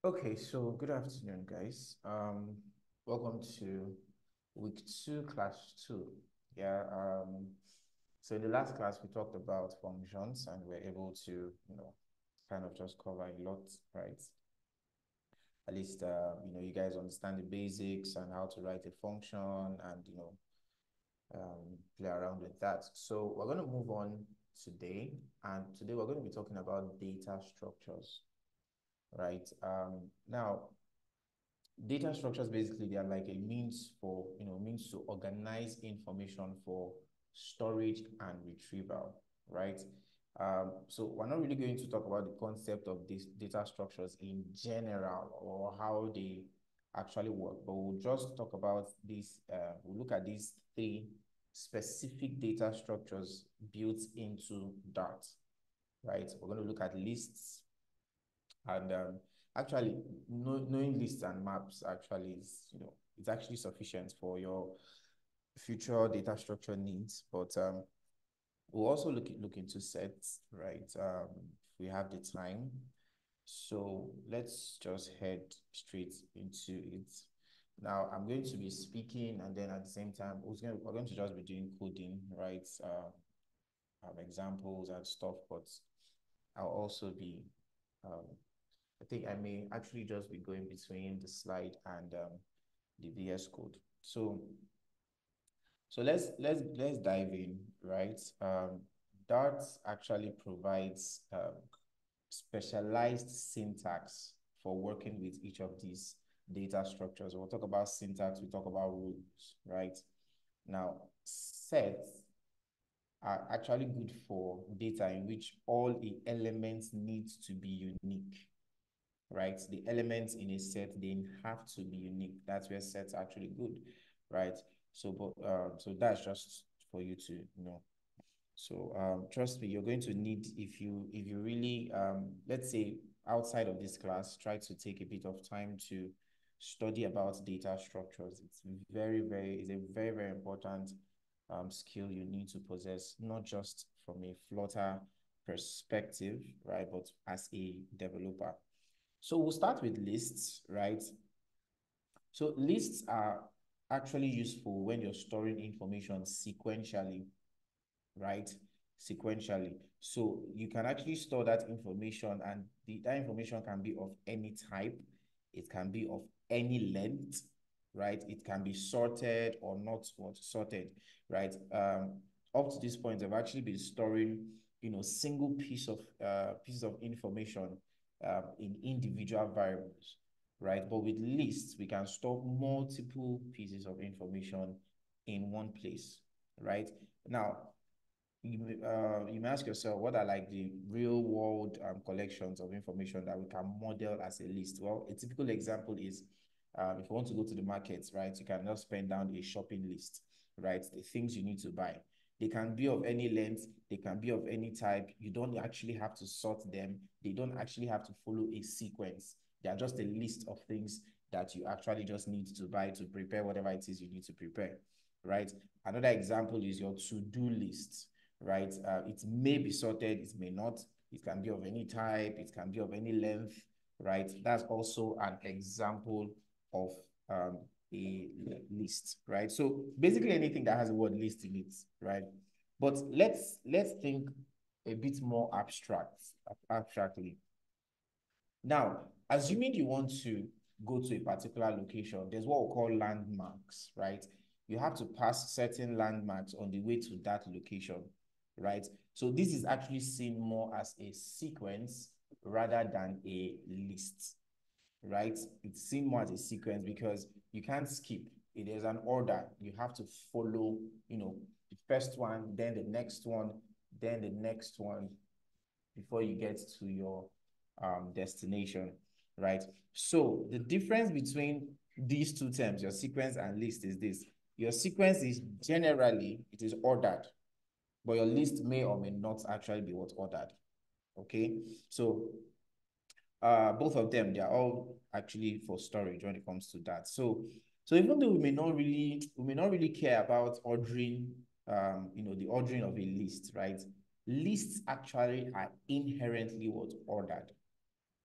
Okay, so good afternoon, guys. Welcome to week two, class two. Yeah. So in the last class we talked about functions and we're able to, kind of just cover a lot, right? At least, you guys understand the basics and how to write a function and, play around with that. So we're going to move on today, and today we're going to be talking about data structures, right? Now, data structures basically they are like a means for means to organize information for storage and retrieval, right? So we're not really going to talk about the concept of these data structures in general or how they actually work, but we'll just talk about this. We'll look at these three specific data structures built into Dart, right? We're going to look at lists, and actually, knowing lists and maps actually is, it's actually sufficient for your future data structure needs. But we'll also look into sets, right? If we have the time. So let's just head straight into it. Now, I'm going to be speaking, and then at the same time, we're going to just be doing coding, right? Examples and stuff, but I'll also be I think I may actually just be going between the slide and the VS Code. So let's dive in, right? Dart actually provides specialized syntax for working with each of these data structures. We'll talk about syntax, we talk about rules, right? Now, sets are actually good for data in which all the elements need to be unique, right? The elements in a set, they have to be unique. That's where sets are actually good, right? So that's just for you to know. So trust me, you're going to need, if you really let's say outside of this class, try to take a bit of time to study about data structures. It's a very important skill you need to possess, not just from a Flutter perspective, right, but as a developer. So we'll start with lists, right? So lists are actually useful when you're storing information sequentially, right? Sequentially. So you can actually store that information, and that information can be of any type. It can be of any length, right? It can be sorted or not sorted, right? Up to this point, I've actually been storing, single pieces of information in individual variables, right? But with lists, we can store multiple pieces of information in one place, right? Now, you may ask yourself, what are like the real world collections of information that we can model as a list? Well, a typical example is if you want to go to the markets, right, you can just pen down a shopping list, right? The things you need to buy. They can be of any length, they can be of any type. You don't actually have to sort them. They don't actually have to follow a sequence. They are just a list of things that you actually just need to buy to prepare whatever it is you need to prepare, right? Another example is your to-do list, right? It may be sorted, it may not. It can be of any type, it can be of any length, right? That's also an example of a list, right? So basically anything that has the word list in it, right? But let's think a bit more abstractly. Now, assuming you want to go to a particular location, there's what we call landmarks, right? You have to pass certain landmarks on the way to that location, right? So this is actually seen more as a sequence rather than a list, right? It's seen more as a sequence because you can't skip. There's an order. You have to follow, the first one, then the next one, then the next one before you get to your destination, right? So the difference between these two terms, your sequence and list, is this. Your sequence is generally, it is ordered, but your list may or may not actually be what's ordered, okay? So both of them, they are all actually for storage when it comes to that. So even though we may not really care about ordering, the ordering of a list, right? Lists actually are inherently what ordered,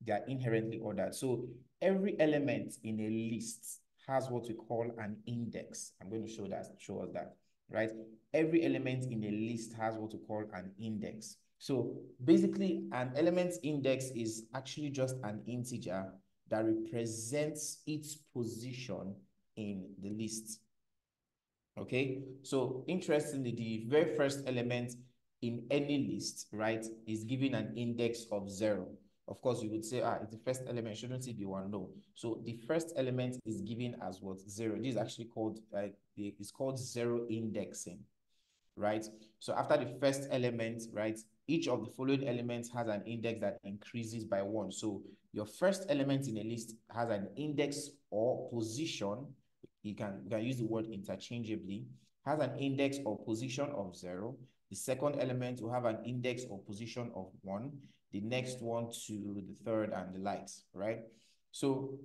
They are inherently ordered. So every element in a list has what we call an index. I'm going to show us that, right? Every element in a list has what we call an index. So basically, an element index is actually just an integer that represents its position in the list. Okay, so interestingly, the very first element in any list, right, is given an index of 0. Of course, you would say, it's the first element, shouldn't it be 1? No. So the first element is given as what? 0. This is actually called, it's called 0 indexing, right? So after the first element, right, each of the following elements has an index that increases by 1. So your first element in a list has an index or position. You can use the word interchangeably. Has an index or position of 0. The second element will have an index or position of 1. The next one to the third and the likes, right? So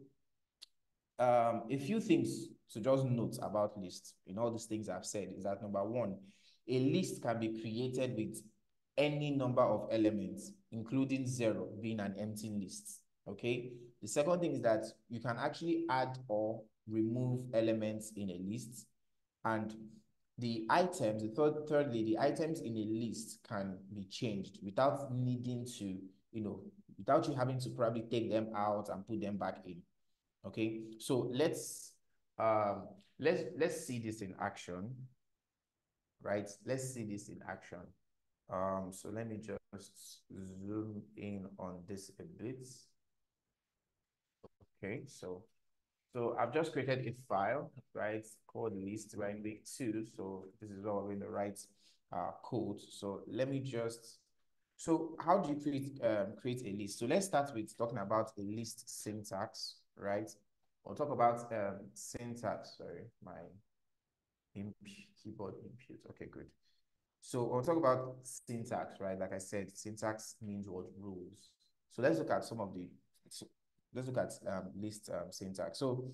a few things to just note about lists in all these things I've said is that number one, a list can be created with any number of elements, including 0 being an empty list. Okay. The second thing is that you can actually add or remove elements in a list, and the items, thirdly, the items in a list can be changed without needing to, without you having to probably take them out and put them back in. Okay, so let's see this in action, right? Let's see this in action. So let me just zoom in on this a bit. Okay, so I've just created a file, right, called list, right, week 2. So this is all in the right code. So let me just, so how do you create a list? So let's start with talking about a list syntax, right? We'll talk about syntax. Sorry, my keyboard input. Okay, good. So we'll talk about syntax, right? Like I said, syntax means what? Rules. So let's look at some of the, let's look at list syntax. So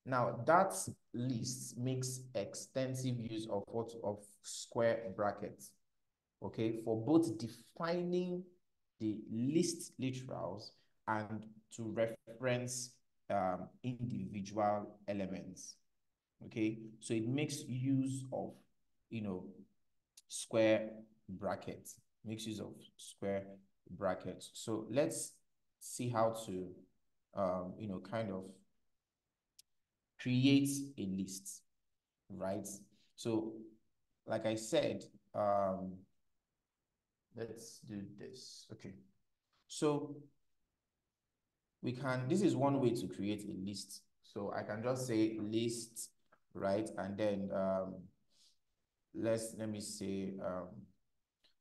now that list makes extensive use of square brackets, okay, for both defining the list literals and to reference individual elements. Okay, so it makes use of, square brackets, makes use of square brackets. So let's see how to, kind of create a list, right? So like I said, let's do this. Okay, so we can, this is one way to create a list. So I can just say list, right? And then let me say,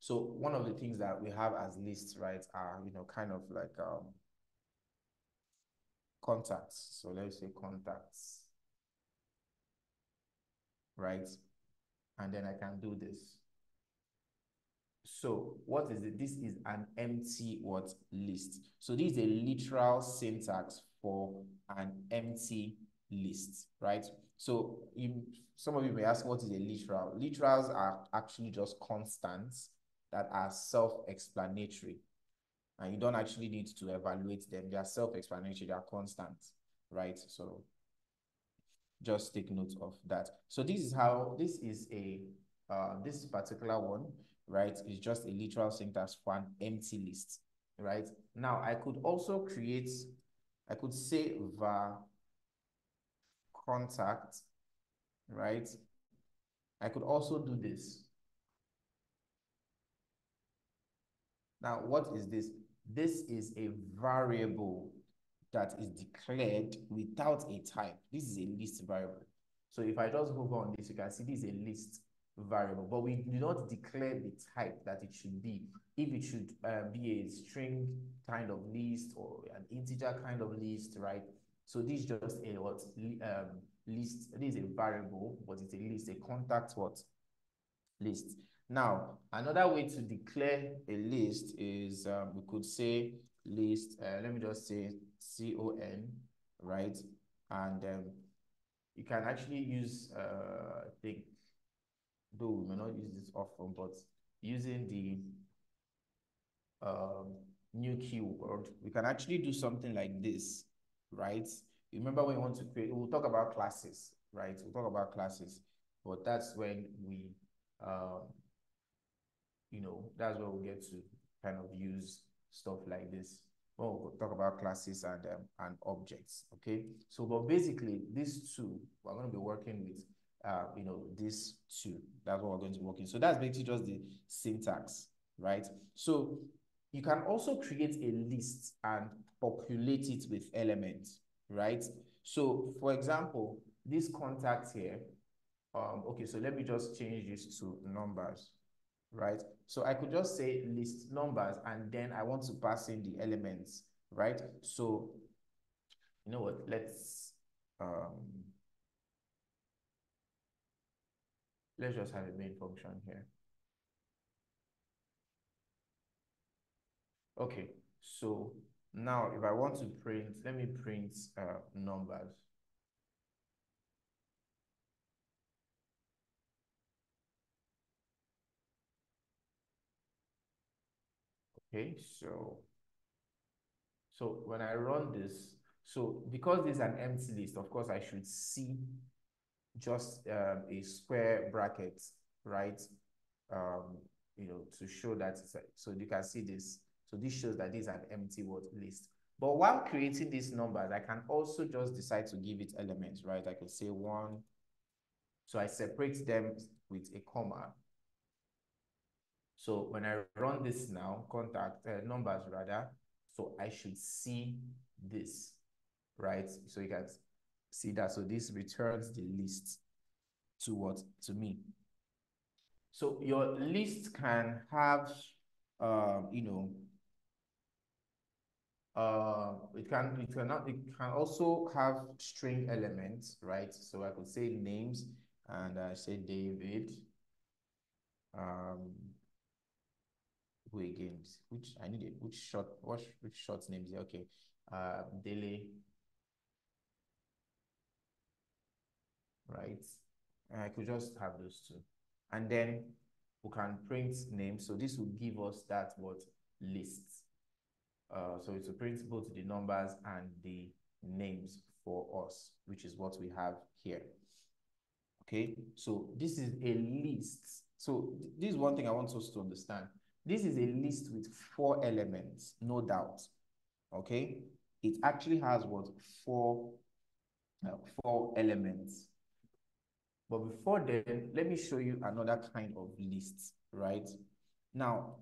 so one of the things that we have as lists, right, are, kind of like contacts. So let's say contacts, right? And then I can do this. So what is it? This is an empty what? List. So this is a literal syntax for an empty list, right? So some of you may ask, what is a literal? Literals are actually just constants that are self-explanatory, and you don't actually need to evaluate them. They are self-explanatory, they are constants, right? So just take note of that. So this is how, this particular one, right, is just a literal syntax for an empty list, right? Now I could also create, I could say var contact, right? I could also do this. Now, what is this? This is a variable that is declared without a type. This is a list variable. So if I just hover on this, you can see this is a list variable, but we do not declare the type that it should be. If it should be a string kind of list or an integer kind of list, right? So this is just a what list. This is a variable, but it's a list, a contact what? List. Now, another way to declare a list is we could say list, let me just say con, right? And you can actually use, I think, though we may not use this often, but using the new keyword, we can actually do something like this, right? You remember when you want to create, we'll talk about classes, right? We'll talk about classes, but that's when we, um, that's where we'll get to kind of use stuff like this. Well, we'll talk about classes and objects, okay? So, but basically, these two, we're going to be working with, these two. That's what we're going to be working. So that's basically just the syntax, right? So you can also create a list and populate it with elements, right? So, for example, this contact here, okay, so let me just change this to numbers, right? So I could just say list numbers, and then I want to pass in the elements, right? So, you know what, let's just have a main function here. Okay, so now if I want to print, let me print numbers. Okay, so when I run this, so because this is an empty list, of course I should see just a square bracket, right? To show that so you can see this. So this shows that this is an empty word list. But while creating these numbers, I can also just decide to give it elements, right? I could say one. So I separate them with a comma. So when I run this now, contact numbers rather, so I should see this, right? So you can see that. So this returns the list to what? To me. So your list can have, you know, it can also have string elements, right? So I could say names, and I say David. Who again? Which I need it? Which short names here? Okay, Dele, right? And I could just have those two, and then we can print names. So this will give us that what list. So it will print both the numbers and the names for us, which is what we have here. Okay, so this is a list. So this is one thing I want us to understand. This is a list with 4 elements, no doubt. Okay, it actually has what four elements. But before then, let me show you another kind of list, right? Now,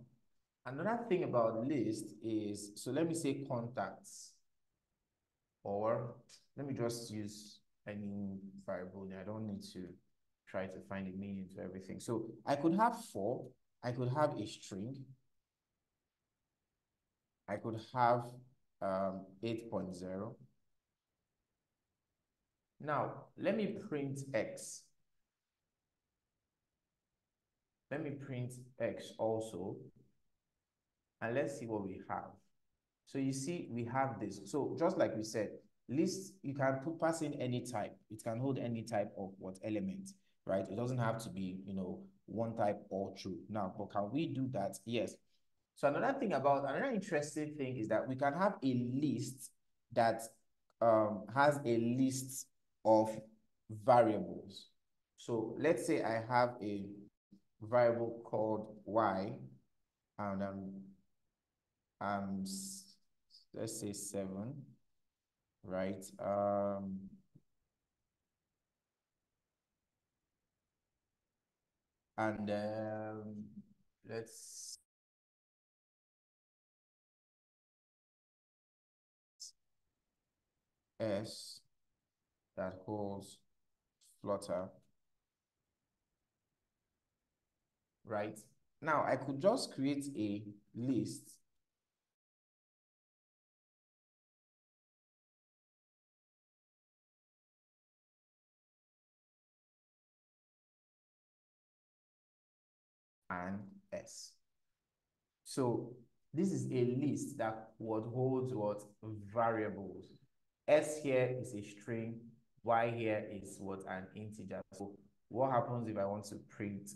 another thing about list is, so let me say contacts, or let me just use any variable. I don't need to try to find a meaning to everything. So I could have 4, I could have a string, I could have 8.0. Now, let me print X. Let me print X also, and let's see what we have. So you see, we have this. So just like we said, list, you can pass in any type. It can hold any type of what element, right? It doesn't have to be, one type or true. Now, but can we do that? Yes. So another interesting thing is that we can have a list that has a list of variables. So let's say I have a variable called y, and um let's say 7, right? And let's s that holds Flutter, right? Now I could just create a list and s. So this is a list that what holds what variables. S here is a string, y here is what an integer. So what happens if I want to print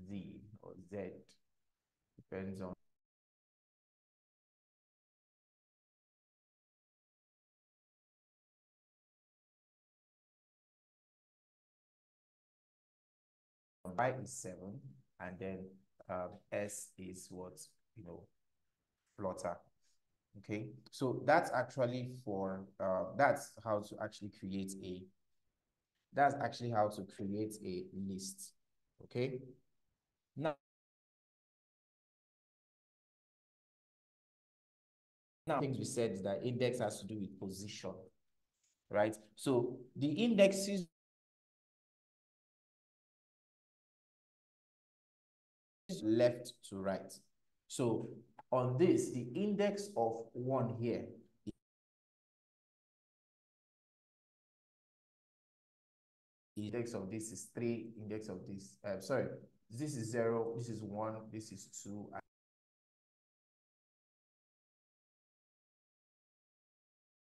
z or z? Depends on Y is 7, and then S is what, Flutter. Okay, so that's actually for that's how to actually create a list. Okay, now things we said is that index has to do with position, right? So the indexes left to right. So on this, the index of 1 here, the index of this is 3, index of this, sorry, this is 0, this is 1, this is 2.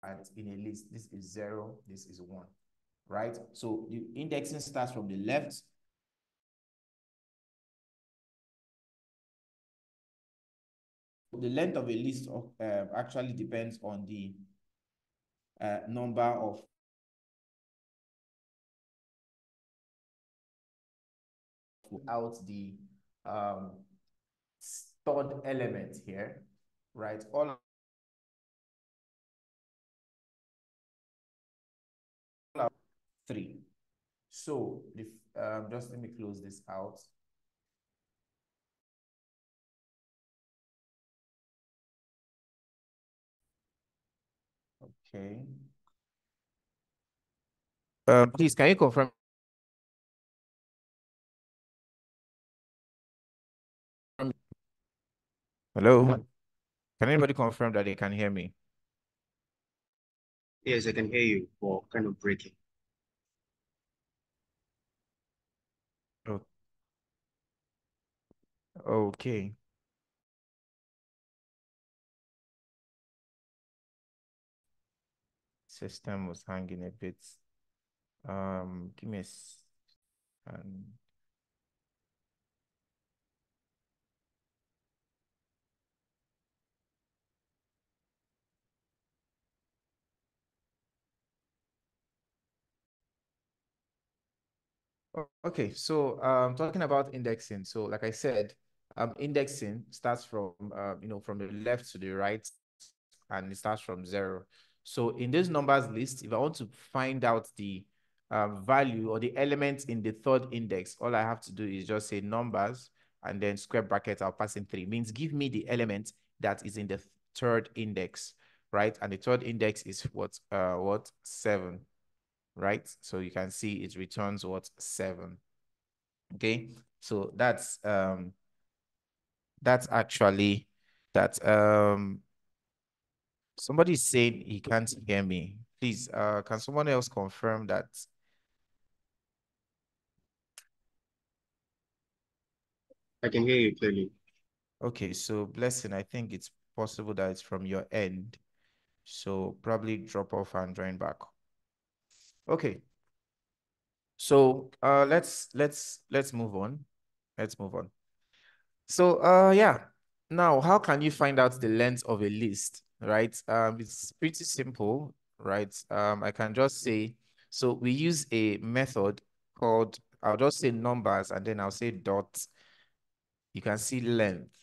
And in a list, this is 0, this is 1, right? So the indexing starts from the left. The length of a list actually depends on the number of out the third element here, right? All 3. So if just let me close this out. Okay. Please, can you confirm? Hello? Can anybody confirm that they can hear me? Yes, I can hear you, but kind of breaking. Oh, okay. System was hanging a bit. Give me um, okay, so talking about indexing. So like I said, indexing starts from from the left to the right, and it starts from 0. So in this numbers list, if I want to find out the value or the element in the third index, all I have to do is just say numbers and then square bracket, I'll pass in 3. Means give me the element that is in the third index, right? And the third index is what 7, right? So you can see it returns what 7. Okay, so that's actually that. Somebody is saying he can't hear me. Please, can someone else confirm that? I can hear you clearly. Okay, so Blessing, I think it's possible that it's from your end. So probably drop off and join back. Okay. So let's move on. Let's move on. So yeah. Now, how can you find out the length of a list, right? It's pretty simple, right? I can just say, so we use a method called, I'll just say numbers and then I'll say dot. You can see length.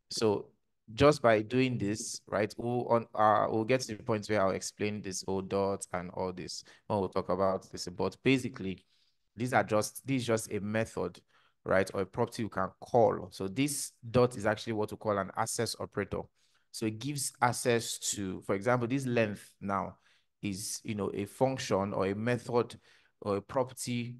So just by doing this, right, we'll get to the point where I'll explain this whole dot and all this when we'll talk about this. But basically, this is just a method, right, or a property you can call. So this dot is actually what we call an access operator. So it gives access to, for example, this length now is a function or a method or a property,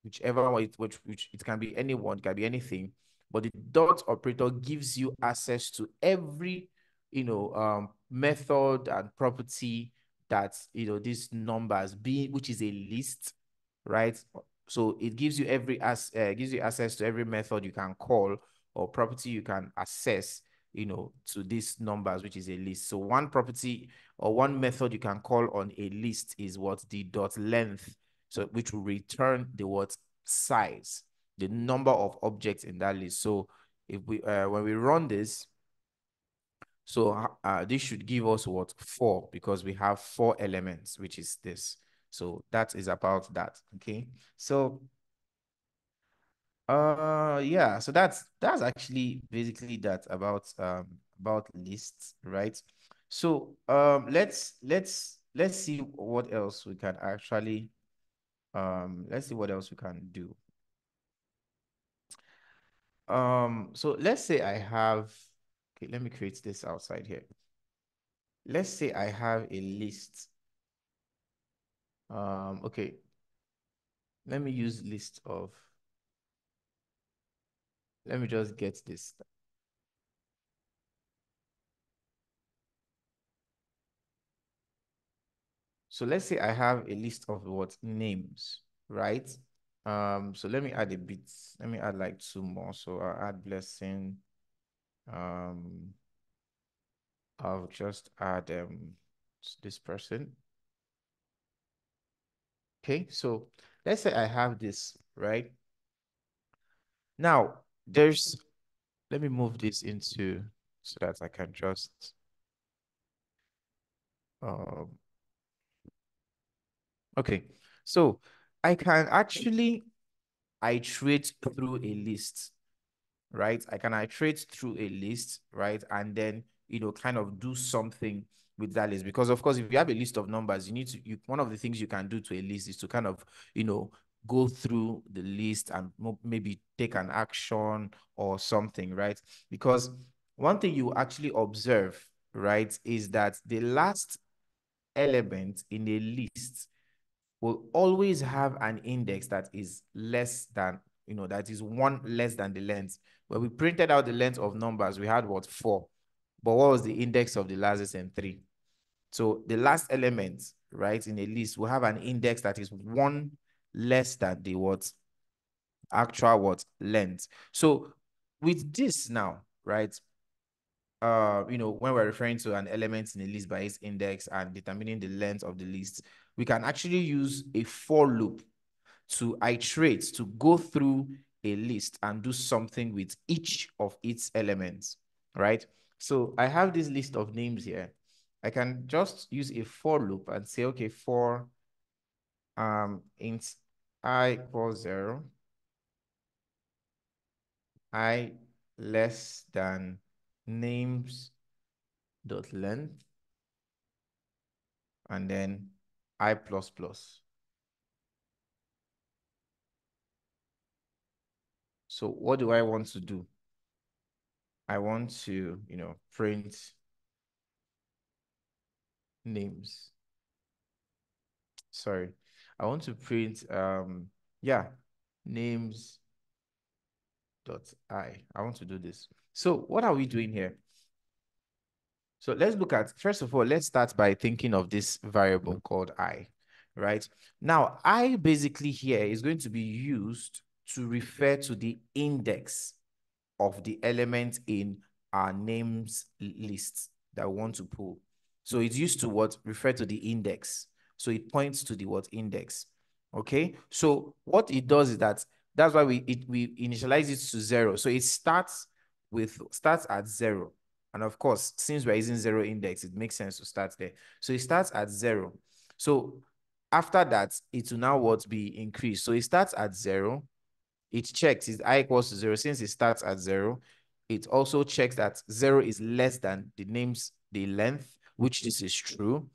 whichever one which it can be anyone, it can be anything, but the dot operator gives you access to every method and property that these numbers be, which is a list, right? So it gives you gives you access to every method you can call or property you can access, to these numbers, which is a list. So one property or one method you can call on a list is what the dot length, so which will return the what size, the number of objects in that list. So if we when we run this, so this should give us what 4, because we have 4 elements, which is this. So that is about that. Okay. So Yeah, so that's actually basically that about lists, right? So let's see what else we can actually let's see what else we can do. So let's say I have, okay, let me create this outside here. Let's say I have a list. Okay, let me use list of, let me just get this. So let's say I have a list of what names, right? So let me add a bit. Let me add like two more. So I'll add blessing. Um, I'll just add this person. Okay, so let's say I have this, right? Now let me move this into so that I can just um okay. So I can actually iterate through a list, right? I can iterate through a list, right? And then, kind of do something with that list. Because of course, if you have a list of numbers, one of the things you can do to a list is to kind of, go through the list and maybe take an action or something, right? Because one thing you actually observe, right, is that the last element in a list will always have an index that is less than, that is one less than the length. When we printed out the length of numbers, we had what, 4. But what was the index of the last and 3? So the last element, right, in a list will have an index that is 1 less than the what, actual what, length. So with this now, right, when we're referring to an element in a list by its index and determining the length of the list, we can actually use a for loop to iterate, to go through a list and do something with each of its elements, right? So I have this list of names here. I can just use a for loop and say, okay, for int I equals 0, I less than names dot length, and then I plus plus. So what do I want to do? I want to, print names. Sorry. I want to print, yeah, names dot I want to do this. So what are we doing here? So let's look at, first of all, let's start by thinking of this variable called I, right? Now, I basically here is going to be used to refer to the index of the element in our names list that we want to pull. So it's used to what? Refer to the index. So it points to the what? Index. Okay. So what it does is that's why we initialize it to 0. So it starts at 0. And of course, since we're using 0 index, it makes sense to start there. So it starts at 0. So after that, it will now what? Be increased. So it starts at 0. It checks is I equals to 0. Since it starts at 0, it also checks that 0 is less than the length, which this is true.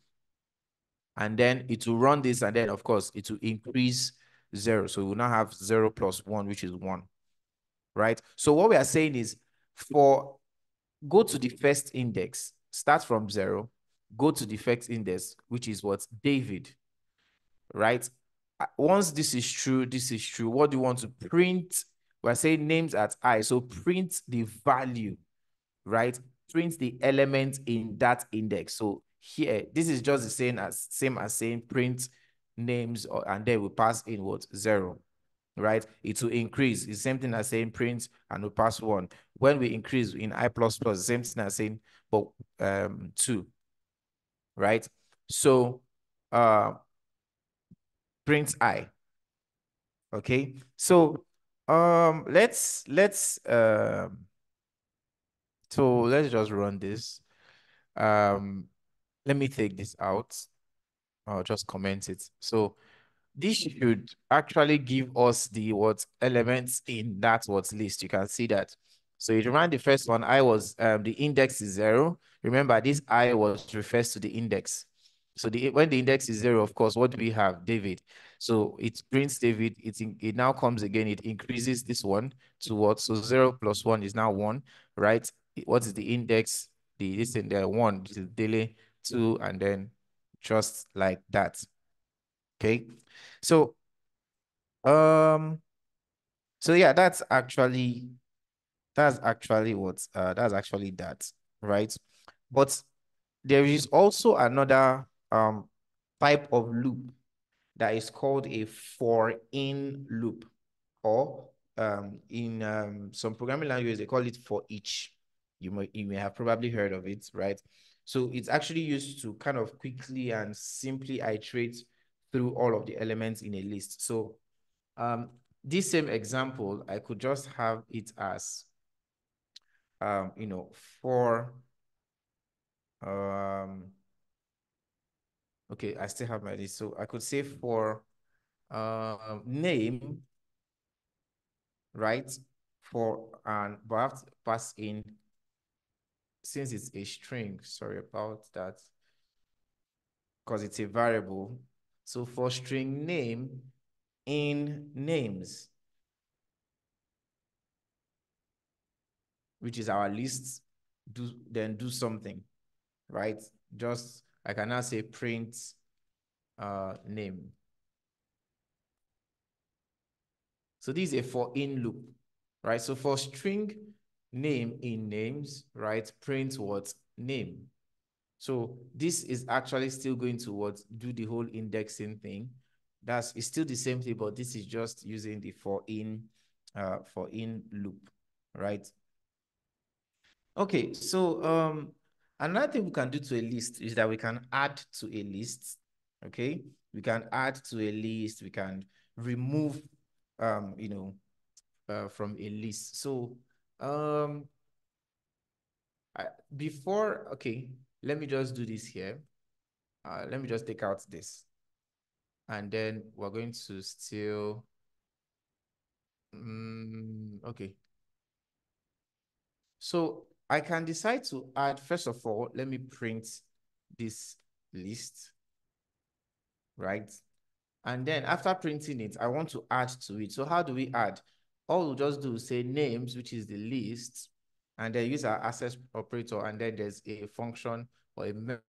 And then it will run this, and then of course it will increase 0. So we will now have 0 plus 1, which is 1, right? So what we are saying is, go to the first index, start from 0, go to the first index, which is what? David, right? Once this is true, this is true. What do you want to print? We're saying names at I. So print the value, right? Print the element in that index. So here, this is just the same as saying print names, and then we pass in what? 0, right? It will increase. It's the same thing as saying print and we pass 1. When we increase in I plus plus, the same thing as saying but 2, right? So print I. Okay, so let's just run this. Let me take this out. I'll just comment it. So this should actually give us the what elements in that what list. You can see that. So you remember the first one, I was the index is 0. Remember, this I was refers to the index. So when the index is 0, of course, what do we have? David. So it prints David. It now comes again. It increases this one to what? So 0 plus 1 is now 1, right? What is the index? This in there 1 is daily 2, and then just like that. Okay. So um so yeah, that's actually that, right? But there is also another type of loop that is called a for in loop, or in some programming languages they call it for each. You may have probably heard of it, right? So it's actually used to kind of quickly and simply iterate through all of the elements in a list. So this same example, I could just have it as for okay, I still have my list. So I could say for name, right? But I have to pass in, since it's a string, sorry about that, because it's a variable. So for string name in names, which is our list, do something, right? Just, I can now say print name. So this is a for in loop, right? So for string name in names, right? Print what? Name. So this is actually still going to what? Do the whole indexing thing. It's still the same thing, but this is just using the for in loop, right? Okay, so another thing we can do to a list is that we can add to a list. Okay, we can add to a list, we can remove from a list. So okay, let me just do this here. Let me just take out this. And then we're going to still, okay. So I can decide to add, first of all, let me print this list, right? And then after printing it, I want to add to it. So how do we add? All we'll just do is say names, which is the list, and then use our access operator, and then there's a function or a method.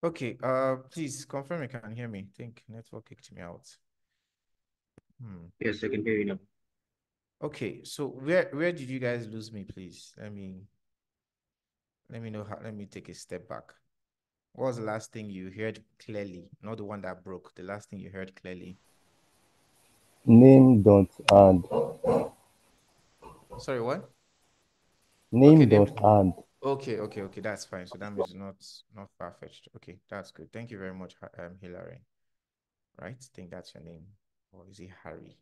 Okay, please confirm you can hear me. I think network kicked me out. Yes, I can hear you now. Okay, so where did you guys lose me, please? Let me know how, let me take a step back. What was the last thing you heard clearly? Not the one that broke, the last thing you heard clearly. Name dot add. Sorry, what? Okay, Name dot add. okay, that's fine. So that means not far-fetched. Okay, that's good. Thank you very much, Hillary. Right? I think that's your name. Or is it Harry?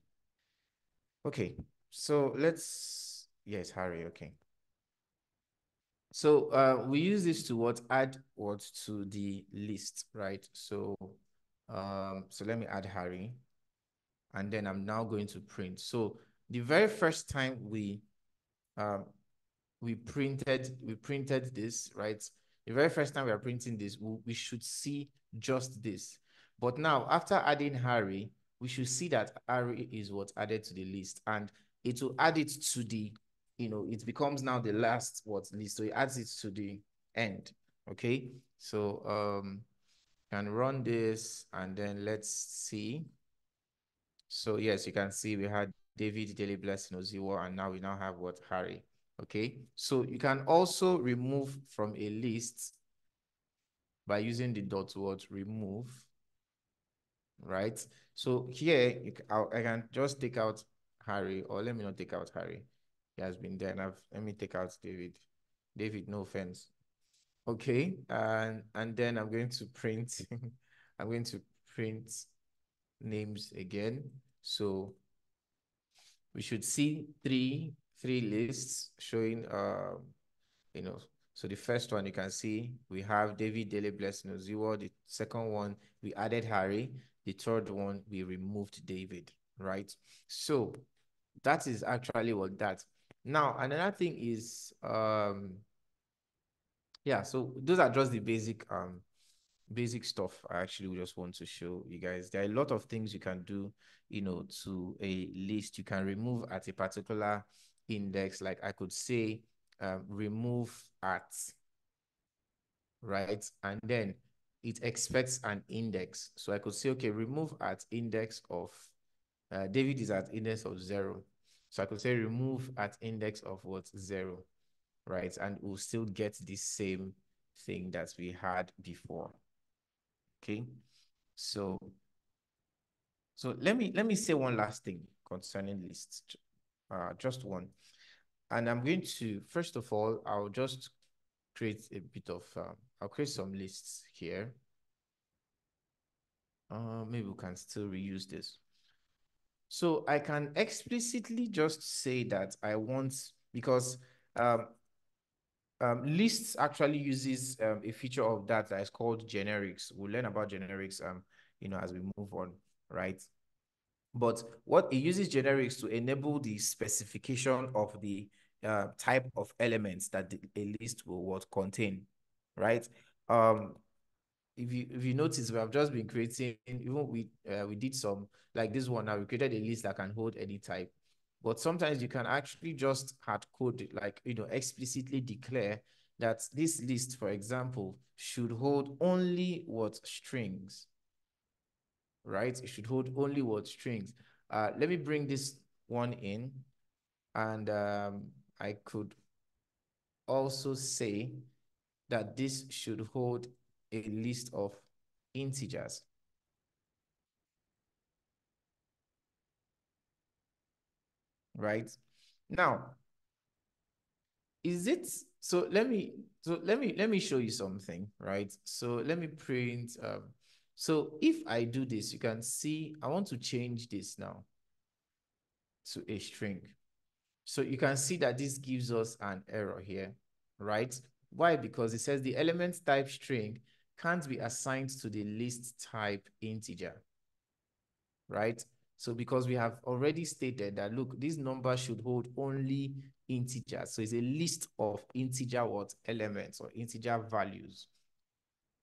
Okay, so yes, Harry, okay. So we use this to add what to the list, right? So so let me add Harry, and then I'm now going to print. So the very first time um we printed this, right? The very first time we are printing this, we should see just this. But now, after adding Harry, we should see that Harry is what added to the list, and it will add it to the, it becomes now the last list. So it adds it to the end. Okay. So can run this, and then let's see. So yes, you can see we had David, Daily Blessing, Oziwo, and now we have what? Harry. Okay, so you can also remove from a list by using the dot word remove, right? So here I can just take out Harry, or let me not take out Harry. He has been there, and let me take out David. David, no offense. Okay, and then I'm going to print. I'm going to print names again. So we should see three lists showing so the first one you can see we have David Daily Blessing Oziwo. The second one we added Harry. The third one we removed David, right? So that is actually what that. Now another thing is yeah, so those are just the basic stuff I actually just want to show you guys. There are a lot of things you can do, to a list. You can remove at a particular index. Like I could say remove at, right? And then it expects an index. So I could say, okay, remove at index of, David is at index of 0. So I could say remove at index of what? 0, right? And we'll still get the same thing that we had before. Okay, so let me say one last thing concerning lists, just one. And I'm going to, first of all, I'll just create a bit of, I'll create some lists here. Maybe we can still reuse this. So I can explicitly just say that I want, because lists actually uses a feature of that is called generics. We'll learn about generics, as we move on, right? But what it uses generics to enable the specification of the type of elements that a list will contain, right? If you notice, we have just been creating, even we did some, like this one now, we created a list that can hold any type. But sometimes you can actually just hard code, like, explicitly declare that this list, for example, should hold only what strings, right? It should hold only what strings. Let me bring this one in, and I could also say that this should hold a list of integers. Right? Now, is it so let me show you something, right? So let me print so if I do this, you can see I want to change this now to a string. So you can see that this gives us an error here, right? Why? Because it says the element type string can't be assigned to the list type integer, right? So because we have already stated that, look, this number should hold only integers. So it's a list of integer elements or integer values,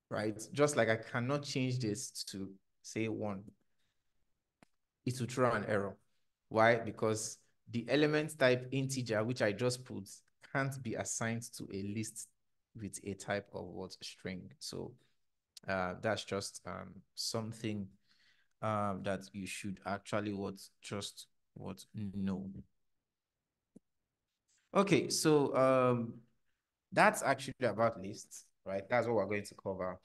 right? Just like I cannot change this to say 1. It will throw an error. Why? Because the element type integer, which I just put, can't be assigned to a list with a type of string. So that's just something that you should actually know. Okay, so that's actually about lists, right? That's what we're going to cover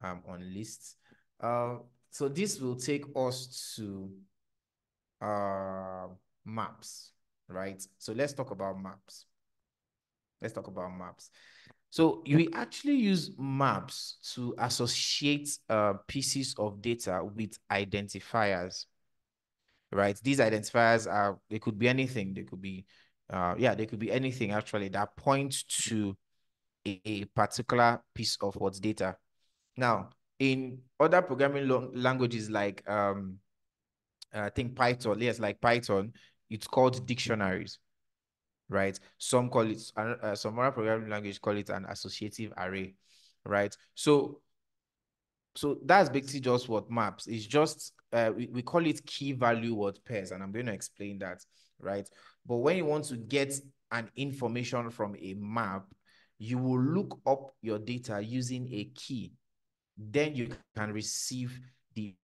on lists. So this will take us to maps, right? So let's talk about maps. So we actually use maps to associate pieces of data with identifiers, right? These identifiers they could be anything. They could be, they could be anything actually that points to a particular piece of data. Now, in other programming languages like I think Python, yes, like Python, it's called dictionaries, right? Some call it, some other programming language call it an associative array, right? So that's basically just what maps. It's just, we call it key value word pairs, and I'm going to explain that, right? But when you want to get an information from a map, you will look up your data using a key. Then you can receive the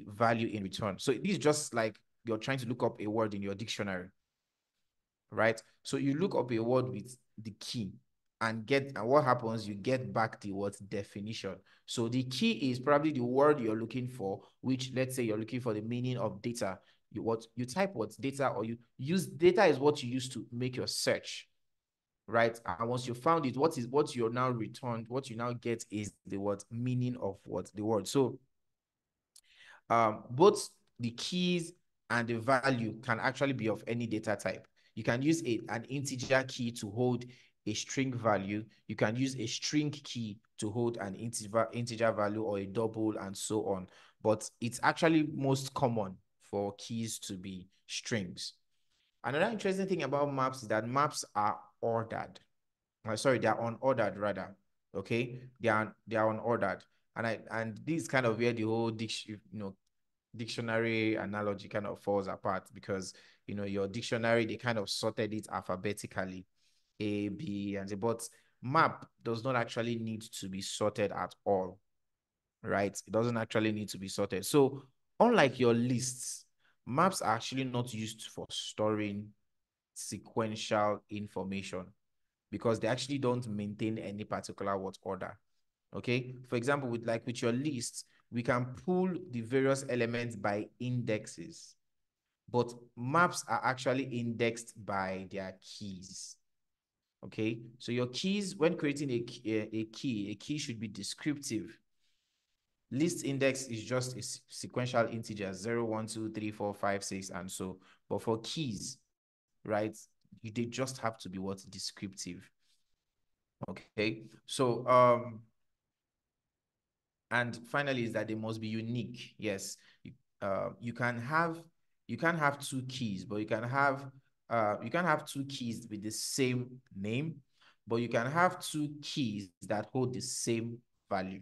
value in return. So this is just like you're trying to look up a word in your dictionary, right? So you look up a word with the key and what happens, you get back the word definition. So the key is probably the word you're looking for, which, let's say you're looking for the meaning of data. You type what's data, or you use data is what you use to make your search, right? And once you found it, what you're now returned, what you now get is the word meaning of what the word. So both the keys and the value can actually be of any data type. You can use an integer key to hold a string value. You can use a string key to hold an integer value, or a double, and so on. But it's actually most common for keys to be strings. Another interesting thing about maps is that maps are ordered. Sorry, they are unordered rather. Okay, they are unordered, and this is kind of where the whole dictionary analogy kind of falls apart, because your dictionary, they kind of sorted it alphabetically, A, B, and Z, but map does not actually need to be sorted at all, right? It doesn't actually need to be sorted. So unlike your lists, maps are actually not used for storing sequential information, because they actually don't maintain any particular order. Okay, for example, with your list, we can pull the various elements by indexes, but maps are actually indexed by their keys. Okay, so your keys, when creating a key should be descriptive. List index is just a sequential integer, 0, 1, 2, 3, 4, 5, 6, and so. But for keys, right, they just have to be descriptive. Okay, so and finally is that they must be unique. Yes, you can have two keys, but you can have two keys with the same name, but you can have two keys that hold the same value.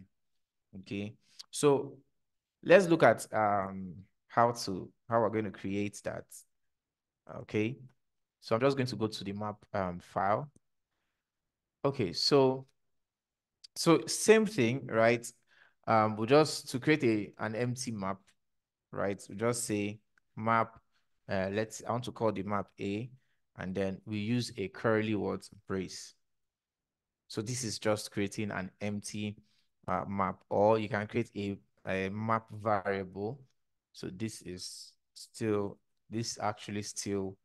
Okay, so let's look at how we're going to create that. Okay, so I'm just going to go to the map file. Okay, so same thing, right? We just, to create an empty map, right? We just say map, I want to call the map A, and then we use a curly brace. So this is just creating an empty map, or you can create a map variable. So this actually still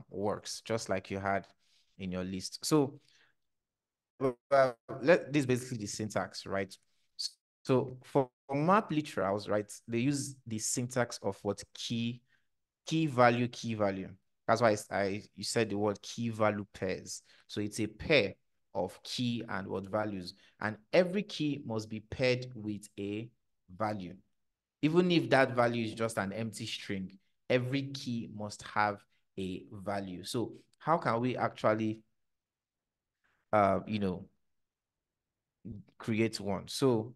works, just like you had in your list. So this is basically the syntax, right? So for map literals, right, they use the syntax of what key value. That's why you said the word key value pairs. So it's a pair of key and what values, and every key must be paired with a value. Even if that value is just an empty string, every key must have a value. So how can we actually create one? So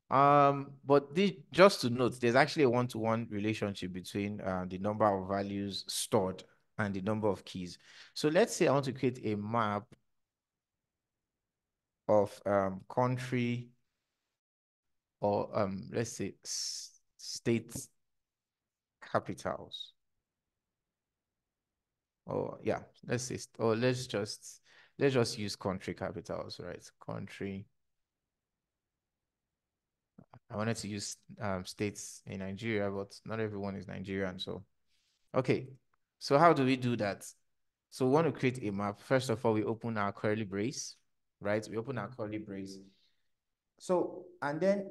but just to note, there's actually a one-to-one relationship between the number of values stored and the number of keys. So let's say I want to create a map of country, or let's say state capitals. Oh yeah, let's just use country capitals, right? Country. I wanted to use states in Nigeria, but not everyone is Nigerian. So, okay. So how do we do that? So we want to create a map. First of all, we open our curly brace, right? We open our curly brace. So, and then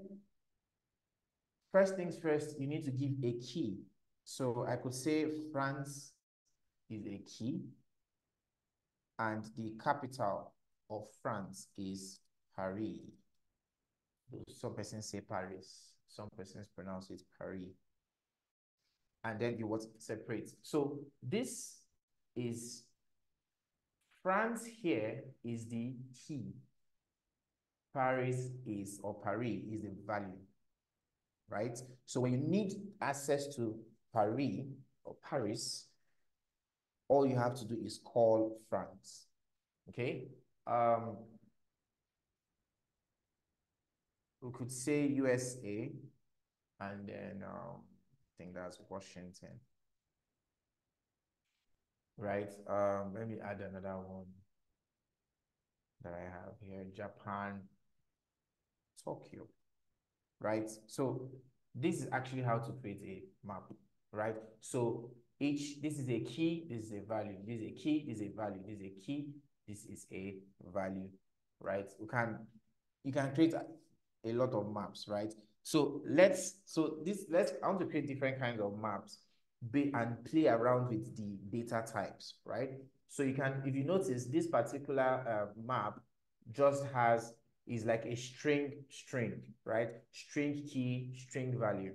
first things first, you need to give a key. So I could say France is a key, and the capital of France is Paris. Some persons say Paris, some persons pronounce it Paris. And then you want to separate. So this is France here is the key. Paris is the value, right? So when you need access to Paris or Paris, all you have to do is call France, okay? We could say USA, and then I think that's Washington. right? Let me add another one that I have here, Japan, Tokyo, right? So this is actually how to create a map, right? So this is a key, this is a value, this is a key, this is a value, this is a key, this is a value, right? You can create a lot of maps, right? So I want to create different kinds of maps and play around with the data types, right? So you can, if you notice, this particular map just is like a string, right? String key, string value.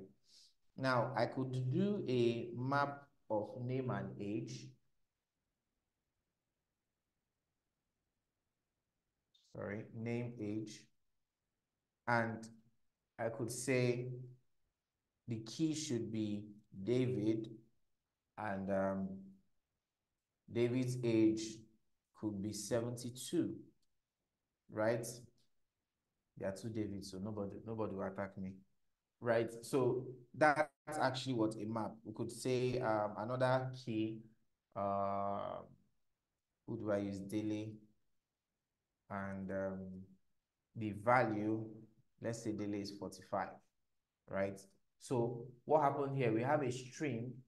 Now I could do a map of name and age. Sorry, name, age. And I could say the key should be David, and David's age could be 72, right? There are two Davids, so nobody will attack me, right? So that's actually what a map. We could say another key. Who do I use? Daily, and the value. Let's say daily is 45, right? So what happened here? We have a string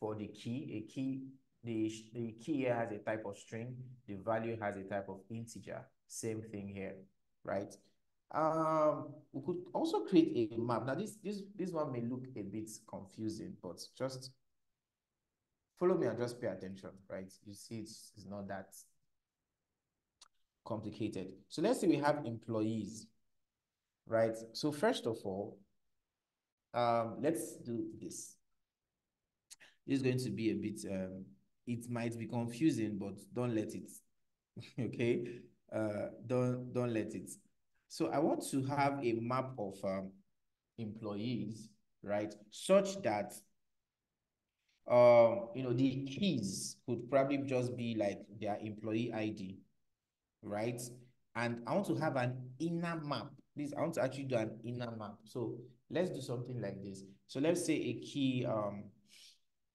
for the key. The key here has a type of string. The value has a type of integer. Same thing here, right? We could also create a map. Now this one may look a bit confusing, but just follow me and just pay attention, right? You see, it's not that complicated. So let's say we have employees, right? So first of all, let's do this. This is going to be a bit, it might be confusing, but don't let it, okay? Don't let it. So I want to have a map of employees, right? Such that, the keys could probably just be like their employee ID, right? And I want to have an inner map. I want to actually do an inner map. So let's do something like this. So let's say a key,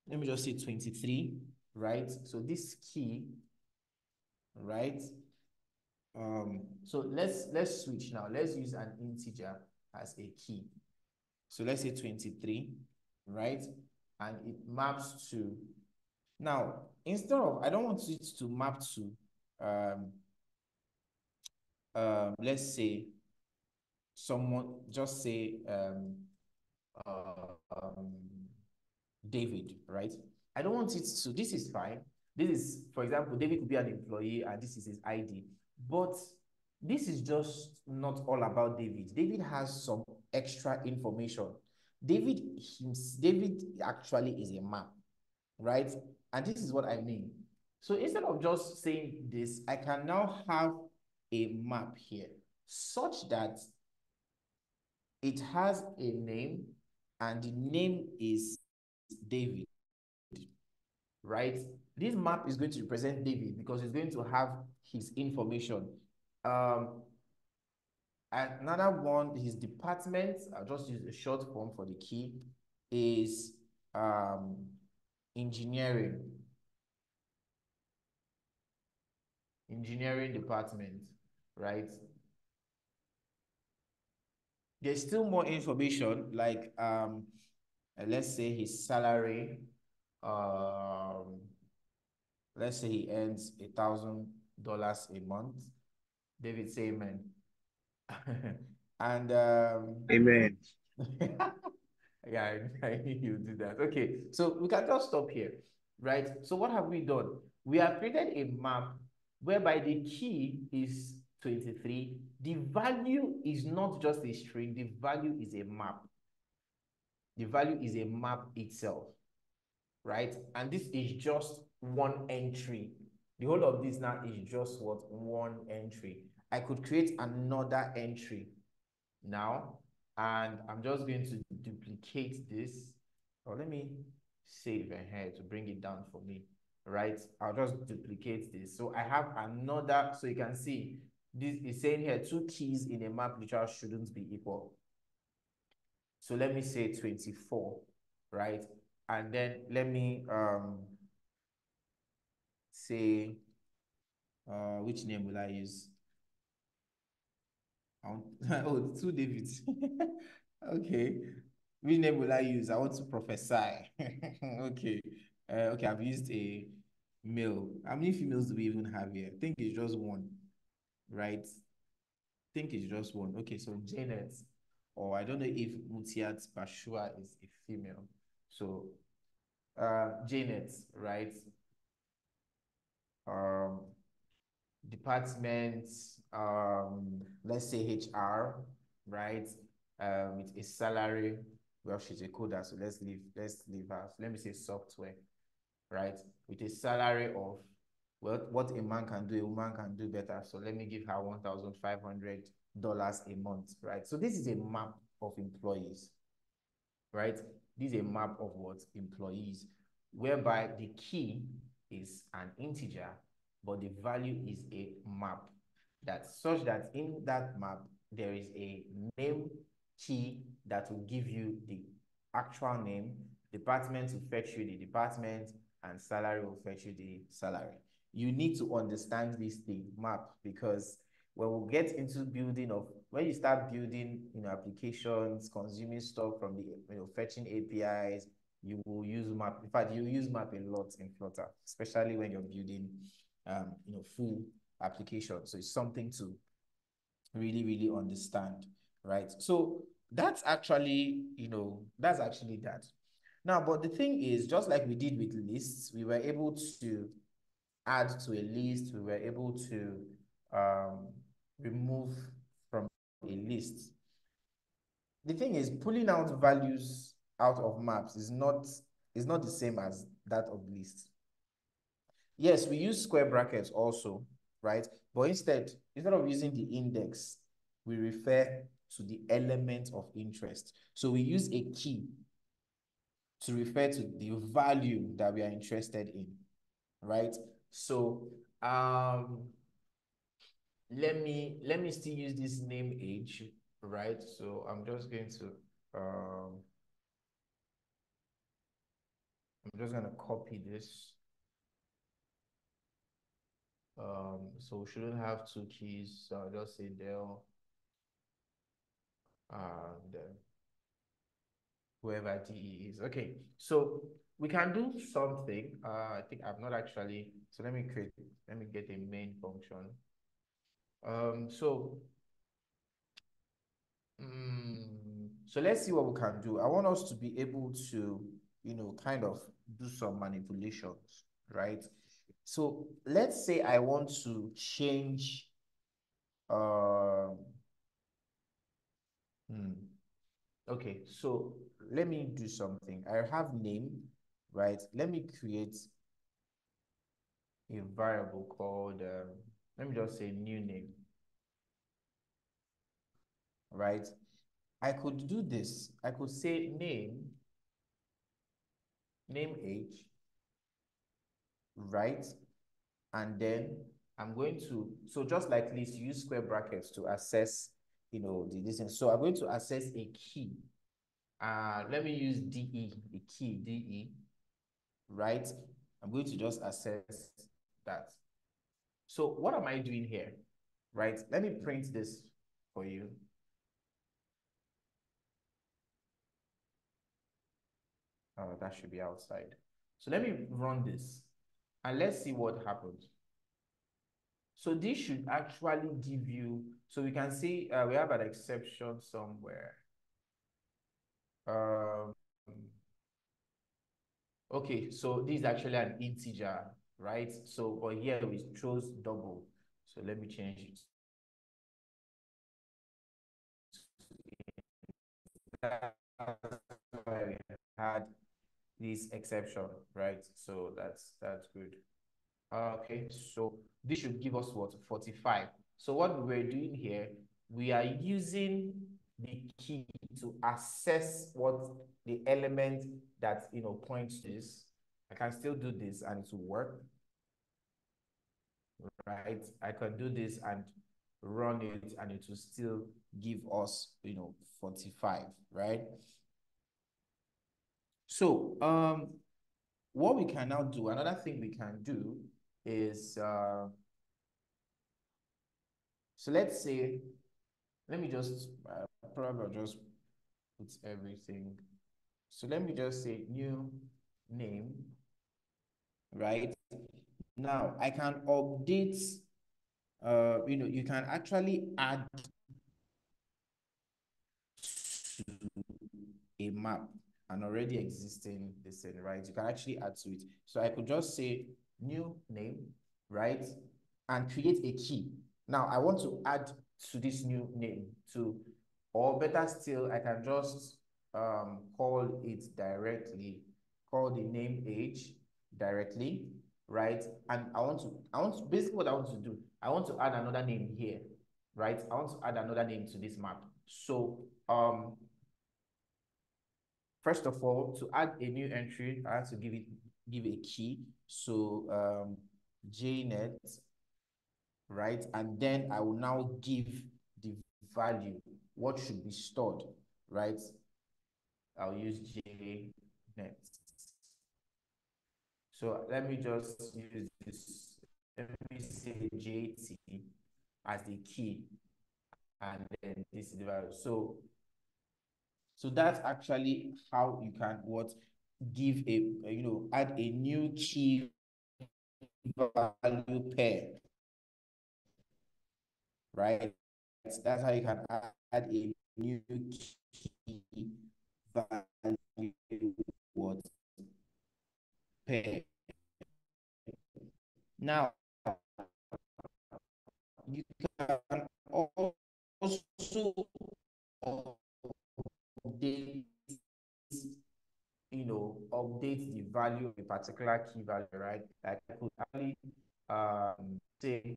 let me just say 23, right? So this key, right? So let's switch now. Let's use an integer as a key. So let's say 23, right? And it maps to, now, instead of, I don't want it to map to, let's say, someone, just say, um, David, right? I don't want it to, this is fine. This is, for example, David could be an employee and this is his ID. But this is just not all about David. David has some extra information. David actually is a map, right? And this is what I mean. So instead of just saying this, I can now have a map here such that it has a name and the name is David, right? This map is going to represent David because it's going to have his information. Another one, his department, I'll just use a short form for the key, is engineering. Engineering department, right? There's still more information, like let's say his salary, let's say he earns $1,000 a month. David, say amen. And Amen. yeah, I knew you do that. Okay, so we can just stop here, right? So what have we done? We have created a map whereby the key is 23. The value is not just a string, the value is a map. The value is a map itself, right? And this is just one entry. The whole of this now is just what? One entry. I could create another entry now, and I'm just going to duplicate this. Or let me save ahead to bring it down for me, right? I'll just duplicate this. So I have another, so you can see this is saying here 2 keys in a map literal shouldn't be equal. So let me say 24, right? And then let me say, which name will I use? Oh, two Davids. Okay. Which name will I use? I want to prophesy. Okay. Okay, I've used a male. How many females do we even have here? I think it's just one, right? I think it's just one. Okay, so Janet, or I don't know if Mutiat Bashua is a female. So Janet, right? Um, department, let's say HR, right? With a salary, well, she's a coder, so let's leave her. So let me say software, right? With a salary of, well, what a man can do, a woman can do better. So let me give her $1,500 a month, right? So this is a map of employees, right? This is a map of what employees, whereby the key is an integer, but the value is a map. That's such that in that map, there is a name key that will give you the actual name, department will fetch you the department, and salary will fetch you the salary. You need to understand this thing, map, because when we get into building of, when you start building, applications, consuming stuff from the, fetching APIs, you will use map. In fact, you use map a lot in Flutter, especially when you're building, full applications. So it's something to really, really understand, right? So that's actually, that. Now, but the thing is, just like we did with lists, we were able to add to a list, we were able to remove from a list. The thing is, pulling out values out of maps is not the same as that of lists. Yes, we use square brackets also, right? But instead of using the index, we refer to the element of interest. So we use a key to refer to the value that we are interested in, right? So let me still use this name age, right? So I'm just going to copy this. So we shouldn't have two keys. So I'll just say del and whoever DE is. Okay, so we can do something. I think I've not actually, so let me get a main function. So let's see what we can do. I want us to be able to, kind of do some manipulations, right? So let's say I want to change, okay, so let me do something. I have name, right? Let me create a variable called, let me just say new name, right? I could do this. I could say name age, right? And then I'm going to, so just like this, use square brackets to access, the distance. So I'm going to access a key. Let me use DE, the key DE, right? I'm going to just access that. So what am I doing here, right? Let me print this for you. That should be outside. So let me run this and let's see what happens. So this should actually give you, so we can see we have an exception somewhere. Okay, so this is actually an integer, right? So, or here we chose double. So let me change it. We had this exception, right? So that's good. Okay, so this should give us what, 45. So what we're doing here, we are using the key to assess what the element that points to this. I can still do this and it will work, right? I can do this and run it and it will still give us 45, right? So what we can now do, another thing we can do is, so let's say, let me just, probably I'll just put everything. So let me just say new name, right? Now I can update, you can actually add to a map an already existing thing, right? You can actually add to it. So I could just say new name, right? And create a key. Now I want to add to this new name to, or better still, I can just call it directly, call the name age directly, right? And I want to, basically what I want to do, I want to add another name here, right? I want to add another name to this map. So first of all, to add a new entry, I have to give a key. So JNet, right? And then I will now give the value, what should be stored, right? I'll use JNet. So let me just use this. Let me say JT as the key, and then this is the value. So that's actually how you can give add a new key value pair, right? That's how you can add a new key value pair. Now you can also update update the value of a particular key value, right? Like I could actually say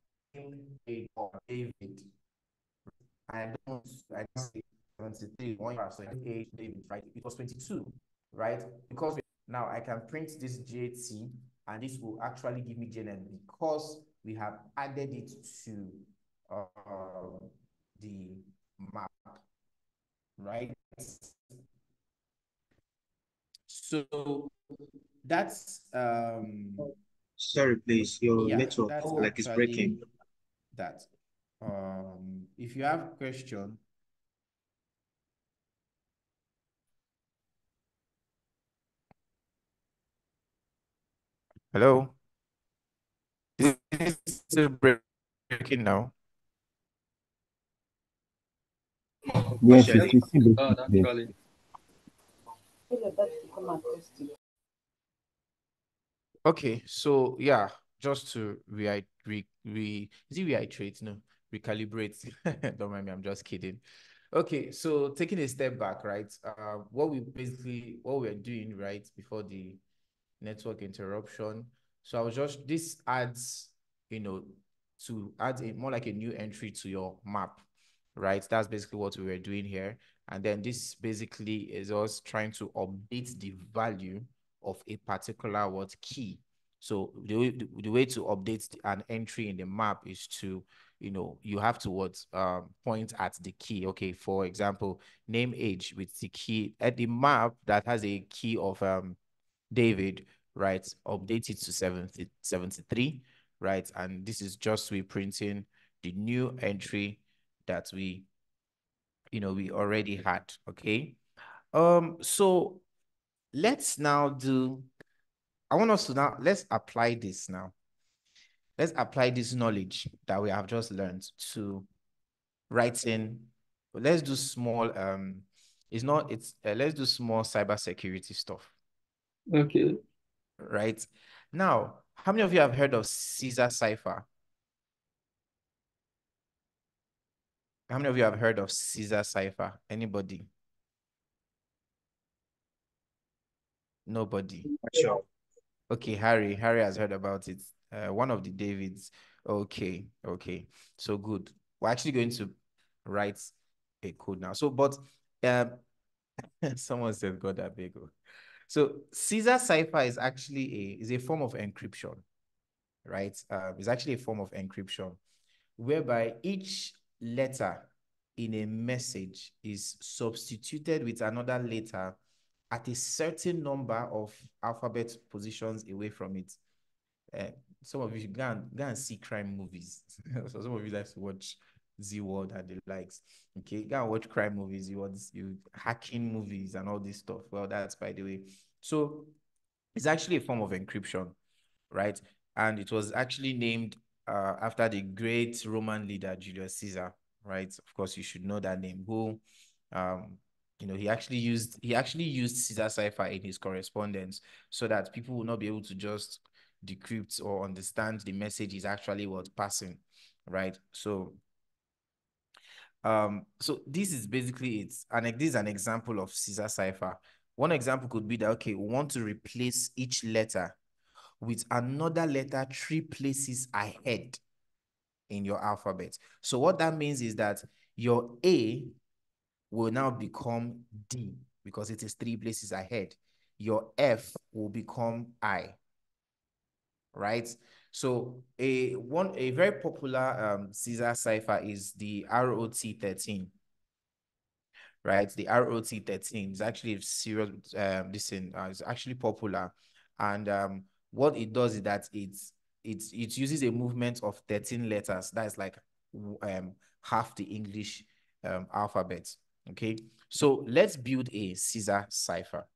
David. I don't say 73, 1%, age David, right? It was 22, right? Because now I can print this JT, and this will actually give me JNN because we have added it to the map, right? So that's Sorry, please. Your network that's like is breaking. That. If you have question. Hello? Is it still breaking now? Yes, it's still Actually. Okay, so yeah, just to reiterate, no, recalibrate. Don't mind me, I'm just kidding. Okay, so taking a step back, right? What we're doing right before the network interruption. So I was just, this adds, to add more like a new entry to your map, right? That's basically what we were doing here. And then this basically is us trying to update the value of a particular key. So the way to update an entry in the map is to, you have to point at the key. Okay, for example, name age with the key at the map that has a key of David, right? Update it to 73, right? And this is just reprinting the new entry that we already had. Okay. So let's now let's apply this now. Let's apply this knowledge that we have just learned to writing. Let's do small let's do small cybersecurity stuff. Okay. Right. Now, how many of you have heard of Caesar cipher? How many of you have heard of Caesar cipher? Anybody? Nobody. Sure. Okay, Harry has heard about it. One of the Davids. Okay. So good. We're actually going to write a code now. So, but someone said God that big. So Caesar cipher is actually a form of encryption, right? It's actually a form of encryption whereby each letter in a message is substituted with another letter at a certain number of alphabet positions away from it. some of you should go and see crime movies. So some of you like to watch Z World and the likes. Okay, go and watch crime movies, you hacking movies and all this stuff. Well, that's by the way. So it's actually a form of encryption, right? And it was actually named after the great Roman leader Julius Caesar, right? Of course, you should know that name. Who, he actually used Caesar cipher in his correspondence so that people will not be able to just decrypt or understand the message is actually what's passing, right? So this is basically it. And this is an example of Caesar cipher. One example could be that, okay, we want to replace each letter with another letter 3 places ahead in your alphabet. So what that means is that your A will now become D because it is 3 places ahead. Your F will become I, right? So a very popular Caesar cipher is the ROT13, right? The ROT13 is actually a serious it's actually popular. And what it does is that it uses a movement of 13 letters. That's like half the English alphabet. Okay, so let's build a Caesar cipher,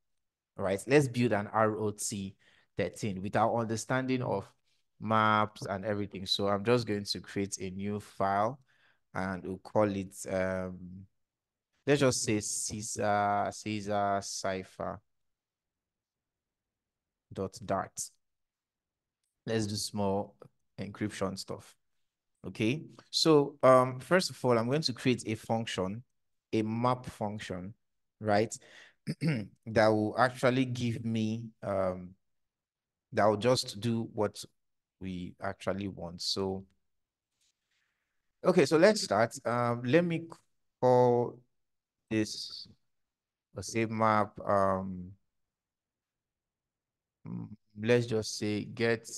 right? Let's build an ROT13 with our understanding of maps and everything. So I'm just going to create a new file and we'll call it let's just say Caesar cipher .dart. Let's do small encryption stuff. Okay. So first of all, I'm going to create a function, a map function, right? That will actually give me that will just do what we actually want. So okay, so let's start. Let me call this, let's say map let's just say get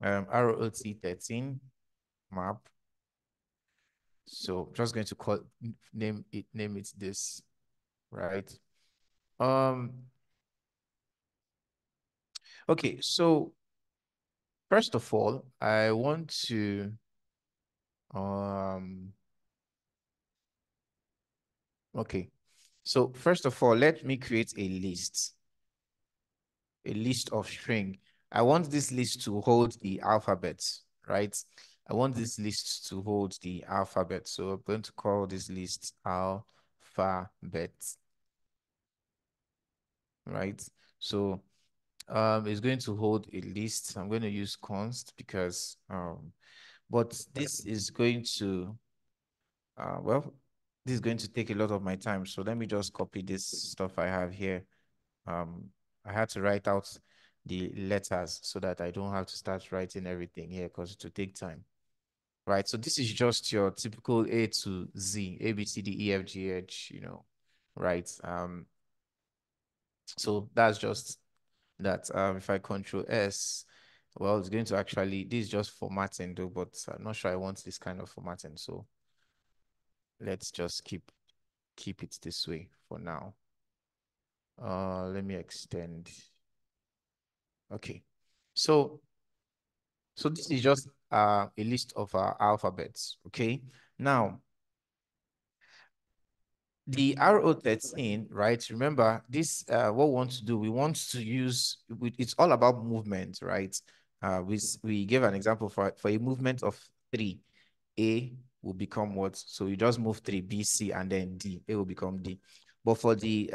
ROT13 map. So just going to name it this, right? Okay, so first of all, I want to okay. So first of all, let me create a list of string. I want this list to hold the alphabet, right? I want this list to hold the alphabet. So I'm going to call this list alphabet, right? So it's going to hold a list. I'm going to use const because but this is going to well, this is going to take a lot of my time. So let me just copy this stuff I have here. I had to write out the letters so that I don't have to start writing everything here because it will take time. Right. So this is just your typical A to Z, A, B, C, D, E, F, G, H, right. So that's just that. If I control S, well, it's going to actually, this is just formatting though, but I'm not sure I want this kind of formatting. So let's just keep it this way for now. Let me extend. Okay. So this is just a list of our alphabets. Okay. Now, the RO13, right? Remember this, what we want to do, we want to use, it's all about movement, right? We gave an example for a movement of 3. A will become what? So you just move 3, B, C, and then D. A will become D. But for the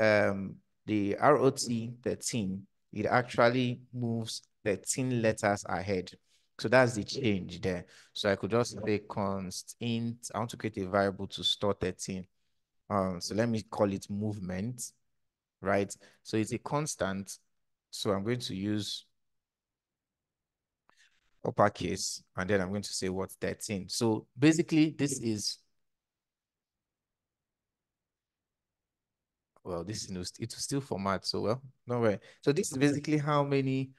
ROT13, it actually moves 13 letters ahead. So that's the change there. So I could just say const int. I want to create a variable to store 13. So let me call it movement, right? So it's a constant. So I'm going to use uppercase, and then I'm going to say what 13. So basically, this is, well, this is it will still format. So well, no way. So this is basically how many.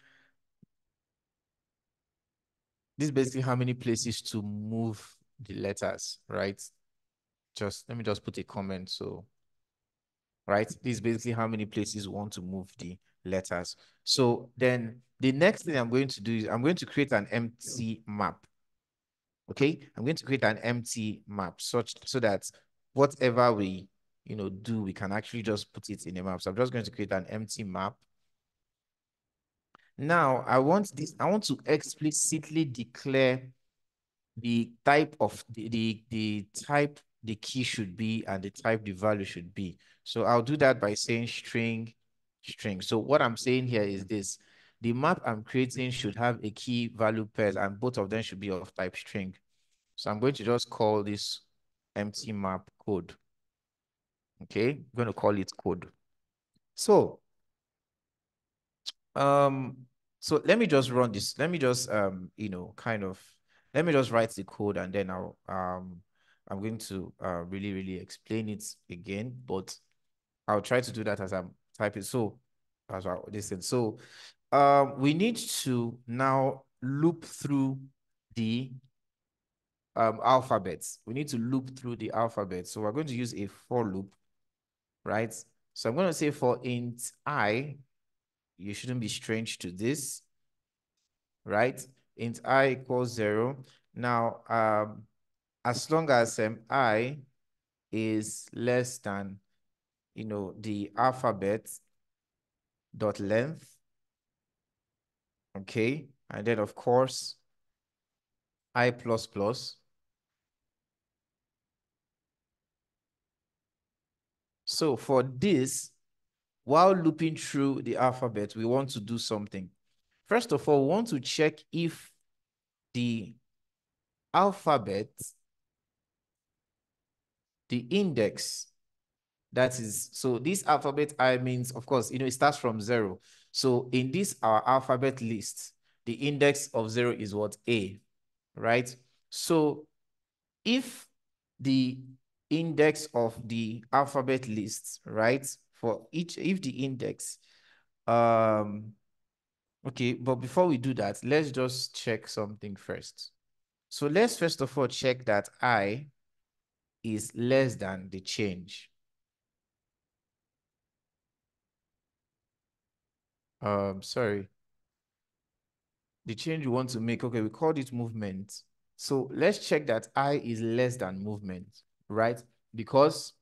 This is basically how many places to move the letters, right? Just let me just put a comment. So right? This is basically how many places we want to move the letters. So then the next thing I'm going to do is I'm going to create an empty map. Okay, I'm going to create an empty map such so that whatever we do, we can actually just put it in a map. So I'm just going to create an empty map. Now I want to explicitly declare the type of the type the key should be and the type the value should be. So I'll do that by saying string. So what I'm saying here is this: the map I'm creating should have a key value pairs, and both of them should be of type string. So I'm going to just call this empty map code. Okay, I'm going to call it code. So so let me just run this. Let me just let me just write the code, and then I'm going to really explain it again, but I'll try to do that as I'm typing. So as I listen. So we need to now loop through the alphabets. We need to loop through the alphabet. So we're going to use a for loop, right? So I'm going to say for int I, you shouldn't be strange to this, right? Int I equals 0. Now, as long as I is less than, the alphabet dot length, okay? And then, of course, I plus plus. So for this, while looping through the alphabet, we want to do something. First of all, we want to check if the alphabet, the index, that is, so this alphabet I means, of course, it starts from 0. So in this, our alphabet list, the index of 0 is what? A, right? So if the index of the alphabet list, right, for each, if the index, okay, but before we do that, let's just check something first. So let's first of all check that I is less than the change. Sorry. The change we want to make, okay, we called it movement. So let's check that I is less than movement, right? Because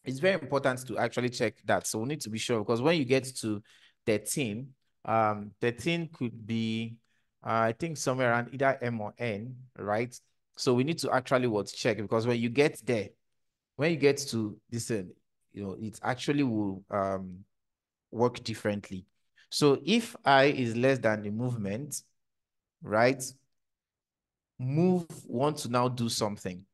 it's very important to actually check that. So we need to be sure, because when you get to 13, 13 could be, I think somewhere around either M or N, right? So we need to actually check, because when you get there, when you get to this, it actually will work differently. So if I is less than the movement, right? Move want to now do something.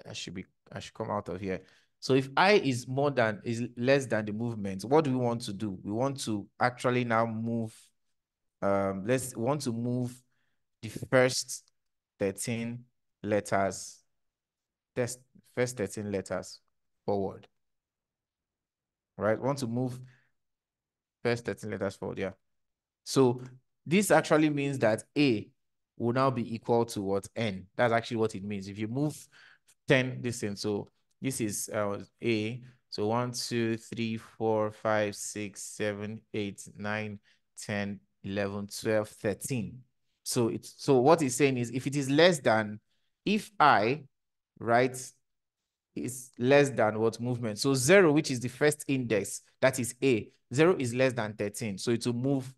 I should come out of here. So if I is less than the movement, what do we want to do? We want to actually now move, want to move the first 13 letters, first 13 letters forward. Right? Want to move first 13 letters forward, yeah. So this actually means that A will now be equal to what? N. That's actually what it means. If you move 10 distance, so this is A. So 1, 2, 3, 4, 5, 6, 7, 8, 9, 10, 11, 12, 13. So what it's saying is, if it is less than, if I, right, is less than what movement. So 0, which is the first index, that is A. 0 is less than 13. So it will move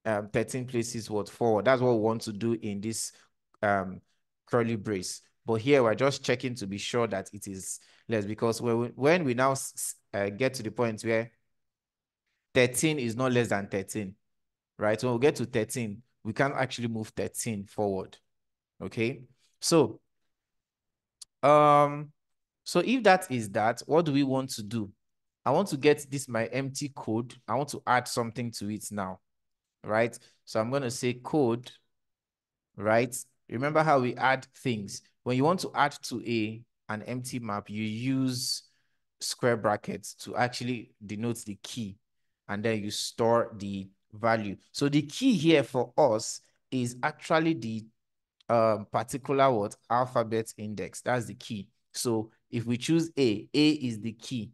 13 places forward. That's what we want to do in this curly brace. But here we're just checking to be sure that it is less, because when we now get to the point where 13 is not less than 13, right? When we get to 13, we can actually move 13 forward. Okay. So if that is that, what do we want to do? I want to get this my empty code. I want to add something to it now, right? So I'm going to say code, right? Remember how we add things. When you want to add to an empty map, you use square brackets to actually denote the key, and then you store the value. So the key here for us is actually the particular alphabet index. That's the key. So if we choose A is the key.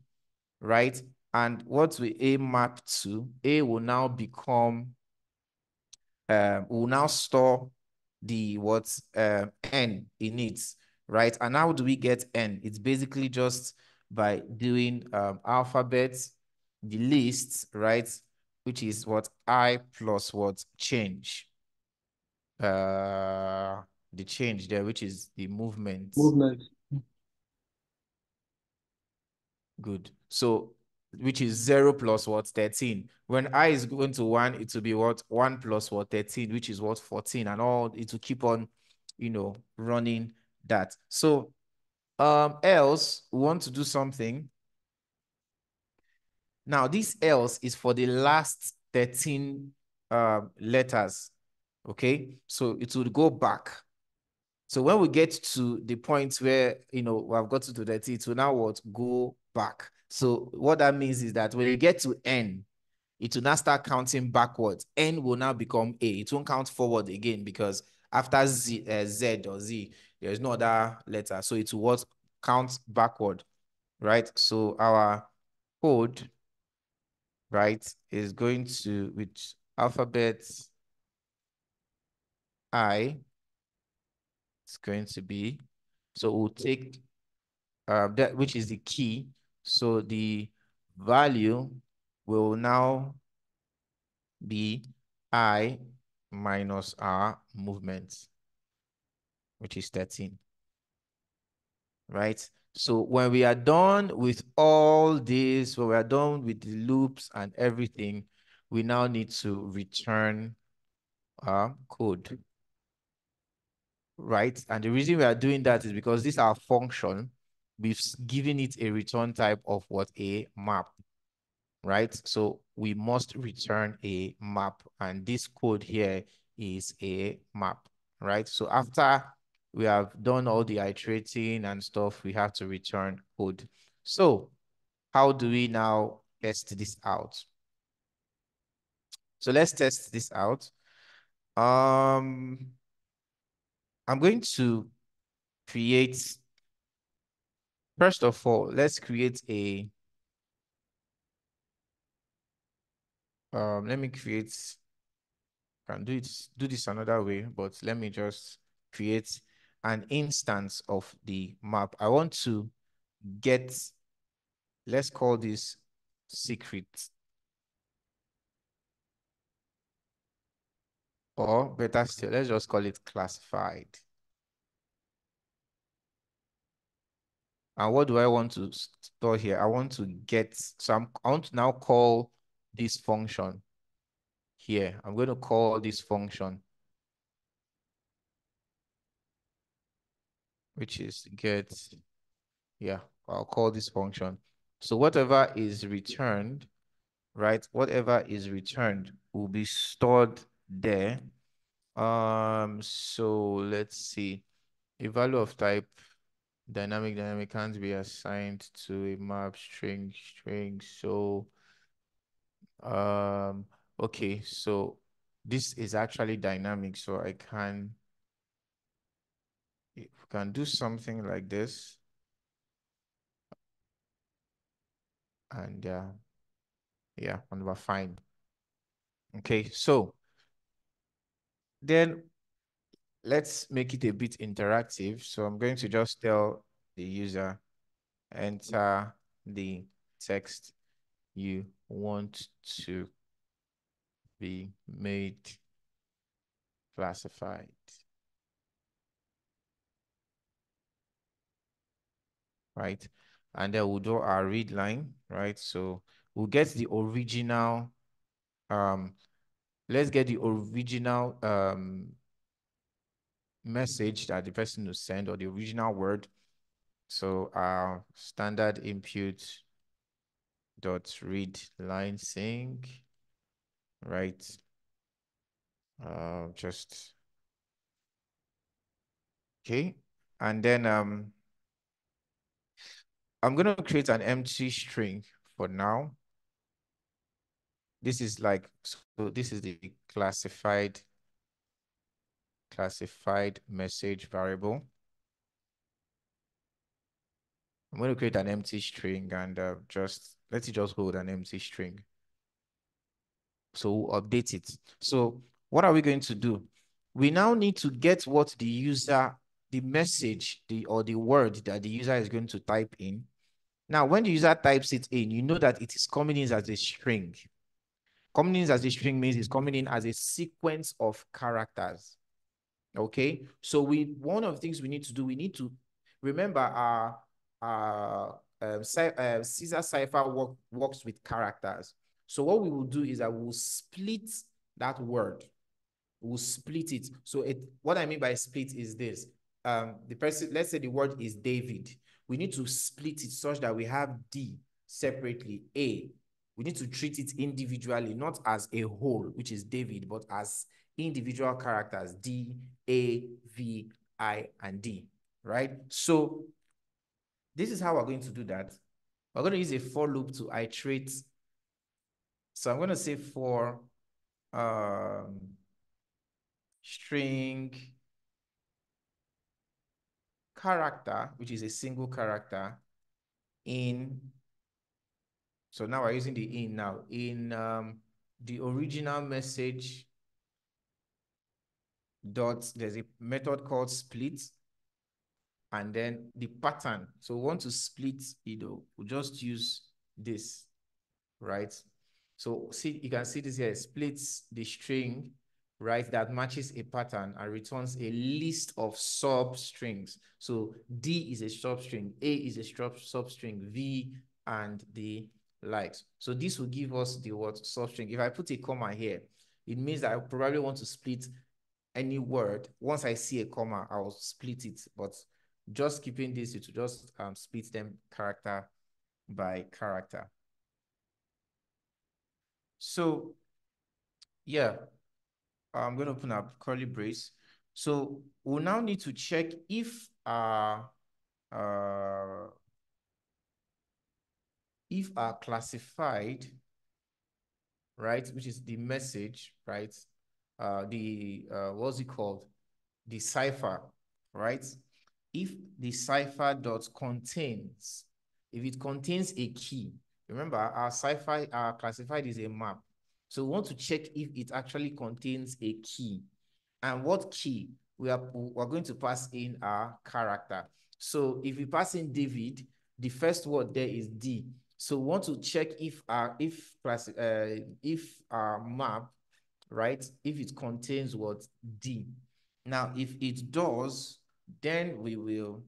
right? And what will A map to? A will now become, will now store the n in it, right? And how do we get n? It's basically just by doing alphabet, the list, right? Which is what I plus what change. The change there, which is the movement. Movement. Good. So, which is 0 plus what? 13. When I is going to 1, it will be what? 1 plus what? 13, which is what? 14. And all, it will keep on, running that. So, else, we want to do something. Now, this else is for the last 13 letters. Okay? So, it will go back. So when we get to the point where, we have got to 30, it will now what? Go back. So what that means is that when you get to n, it will now start counting backwards. N will now become A. It won't count forward again because after Z or Z, there's no other letter. So it will what? Count backward, right? So our code, right, is going to, with alphabet I, it's going to be, so we'll take that, which is the key. So the value will now be I minus our movement, which is 13, right? So when we are done with all this, when we are done with the loops and everything, we now need to return our code, right? And the reason we are doing that is because this is our function. We've given it a return type of what? A map, right? So we must return a map, and this code here is a map, right? So after we have done all the iterating and stuff, we have to return code. So how do we now test this out? So let's test this out. I'm going to create, first of all, let's create a, let me create, can do this another way, but let me just create an instance of the map. I want to get, let's call this secret, or better still, let's just call it classified. And what do I want to store here? I want to get some, I want to now call this function here. I'm going to call this function, which is get, yeah, I'll call this function. So whatever is returned, right? Whatever is returned will be stored there. So let's see. A value of type dynamic can't be assigned to a map string. So okay, so this is actually dynamic, so I can, if we can do something like this, and yeah, and we're fine. Okay, so then let's make it a bit interactive. So I'm going to just tell the user, enter the text you want to be made classified. Right? And then we'll do our read line, right? So we'll get the original, let's get the original message that the person will send, or the original word. So our standard input dot read line sync, right? Just okay. And then I'm going to create an empty string for now. This is like, so this is the classified message variable. I'm going to create an empty string and just Let it just hold an empty string. So we'll update it. So what are we going to do? We now need to get what the user, the message, or the word that the user is going to type in. Now, when the user types it in, you know that it is coming in as a string. Coming in as a string means it's coming in as a sequence of characters. Okay, so one of the things we need to do, we need to remember Caesar cipher works with characters. So what we will do is that we'll split that word. We'll split it. So what I mean by split is this. The person, let's say the word is David. We need to split it such that we have D separately, A. We need to treat it individually, not as a whole, which is David, but as individual characters, D, A, V, I, and D, right? So this is how we're going to do that. We're going to use a for loop to iterate. So I'm going to say for string character, which is a single character, in, so now we're using the in now, in the original message dot, there's a method called split, and then the pattern. So we want to split, we'll just use this, right? So see, you can see this here, splits the string, right, that matches a pattern and returns a list of substrings. So D is a substring, A is a substring, V, and the likes. So this will give us the word substring. If I put a comma here, it means that I probably want to split any word. Once I see a comma, I'll split it. But just keeping this, it will just split them character by character. So yeah, I'm going to open up curly brace. So we'll now need to check if our classified, right, which is the message, right, what's it called? The cipher, right? If the cipher dot contains, if it contains a key, remember our cipher, our classified is a map. So we want to check if it actually contains a key. And what key? We're going to pass in our character. So if we pass in David, the first word there is D. So we want to check if our map, right, if it contains what? D. Now, if it does, then we will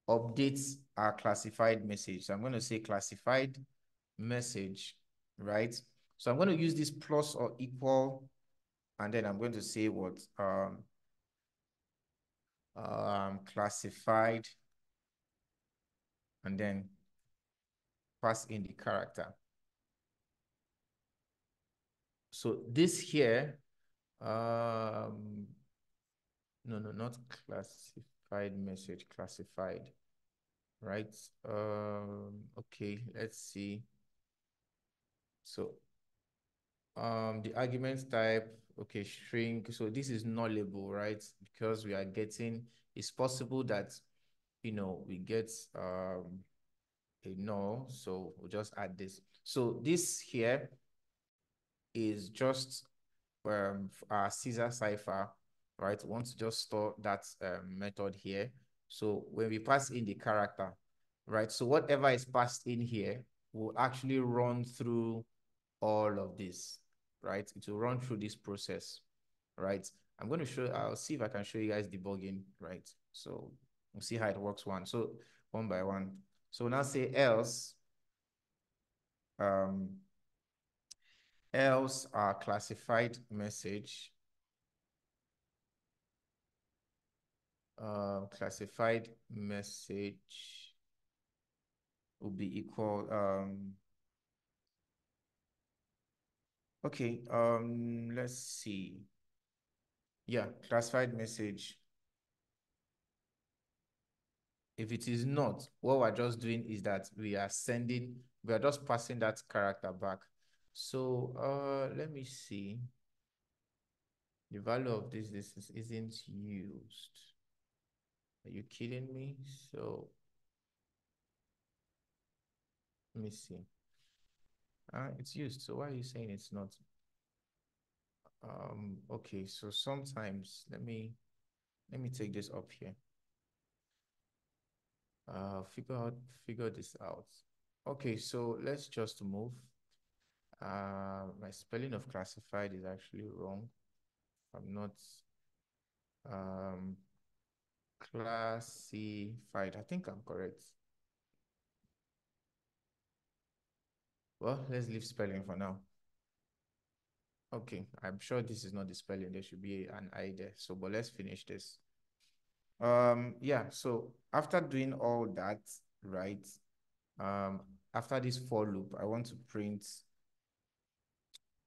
update our classified message. So I'm going to say classified message, right? So I'm going to use this plus or equal, and then I'm going to say what? Classified, and then pass in the character. So this here, no, not classified message, classified, right? Okay, let's see. So the argument type, okay, string. So this is nullable, right? Because we are getting, it's possible that, we get a null. So we'll just add this. So this here is just our Caesar cipher, right? We want to just store that method here. So when we pass in the character, right? So whatever is passed in here will actually run through all of this, right? It will run through this process, right? I'm going to show, I'll see if I can show you guys debugging, right? So we'll see how it works one by one. So now say else, else our classified message, classified message will be equal, okay, let's see. Yeah, classified message. If it is not, what we're just doing is that we are just passing that character back. So let me see. The value of this isn't used. Are you kidding me? So Let me see. It's used. So why are you saying it's not? Okay, so sometimes let me take this up here. Figure this out. Okay, so let's just move. My spelling of classified is actually wrong. I'm not classified. I think I'm correct. Well, let's leave spelling for now. Okay, I'm sure this is not the spelling. There should be an I there. So, but let's finish this. Yeah, so after doing all that, right? After this for loop, I want to print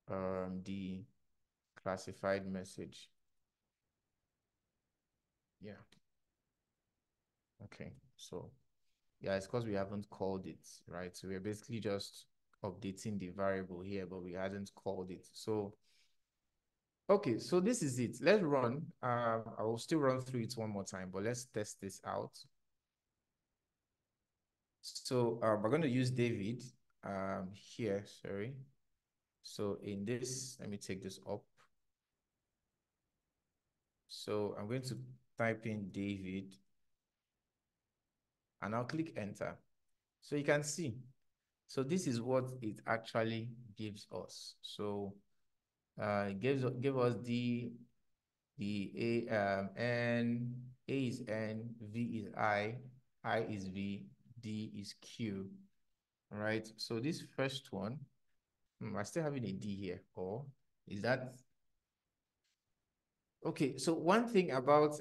the classified message. Yeah. Okay, so yeah, it's because we haven't called it, right? So we're basically just updating the variable here, but we hadn't called it. So okay, so this is it. Let's run. I will still run through it one more time, but let's test this out. So we're going to use David here, sorry. So in this, let me take this up. So I'm going to type in David and I'll click enter. So you can see. So this is what it actually gives us. So it give us the N, A is N, V is I is V, D is Q. All right. So this first one, I still having a D here, or is that okay? So one thing about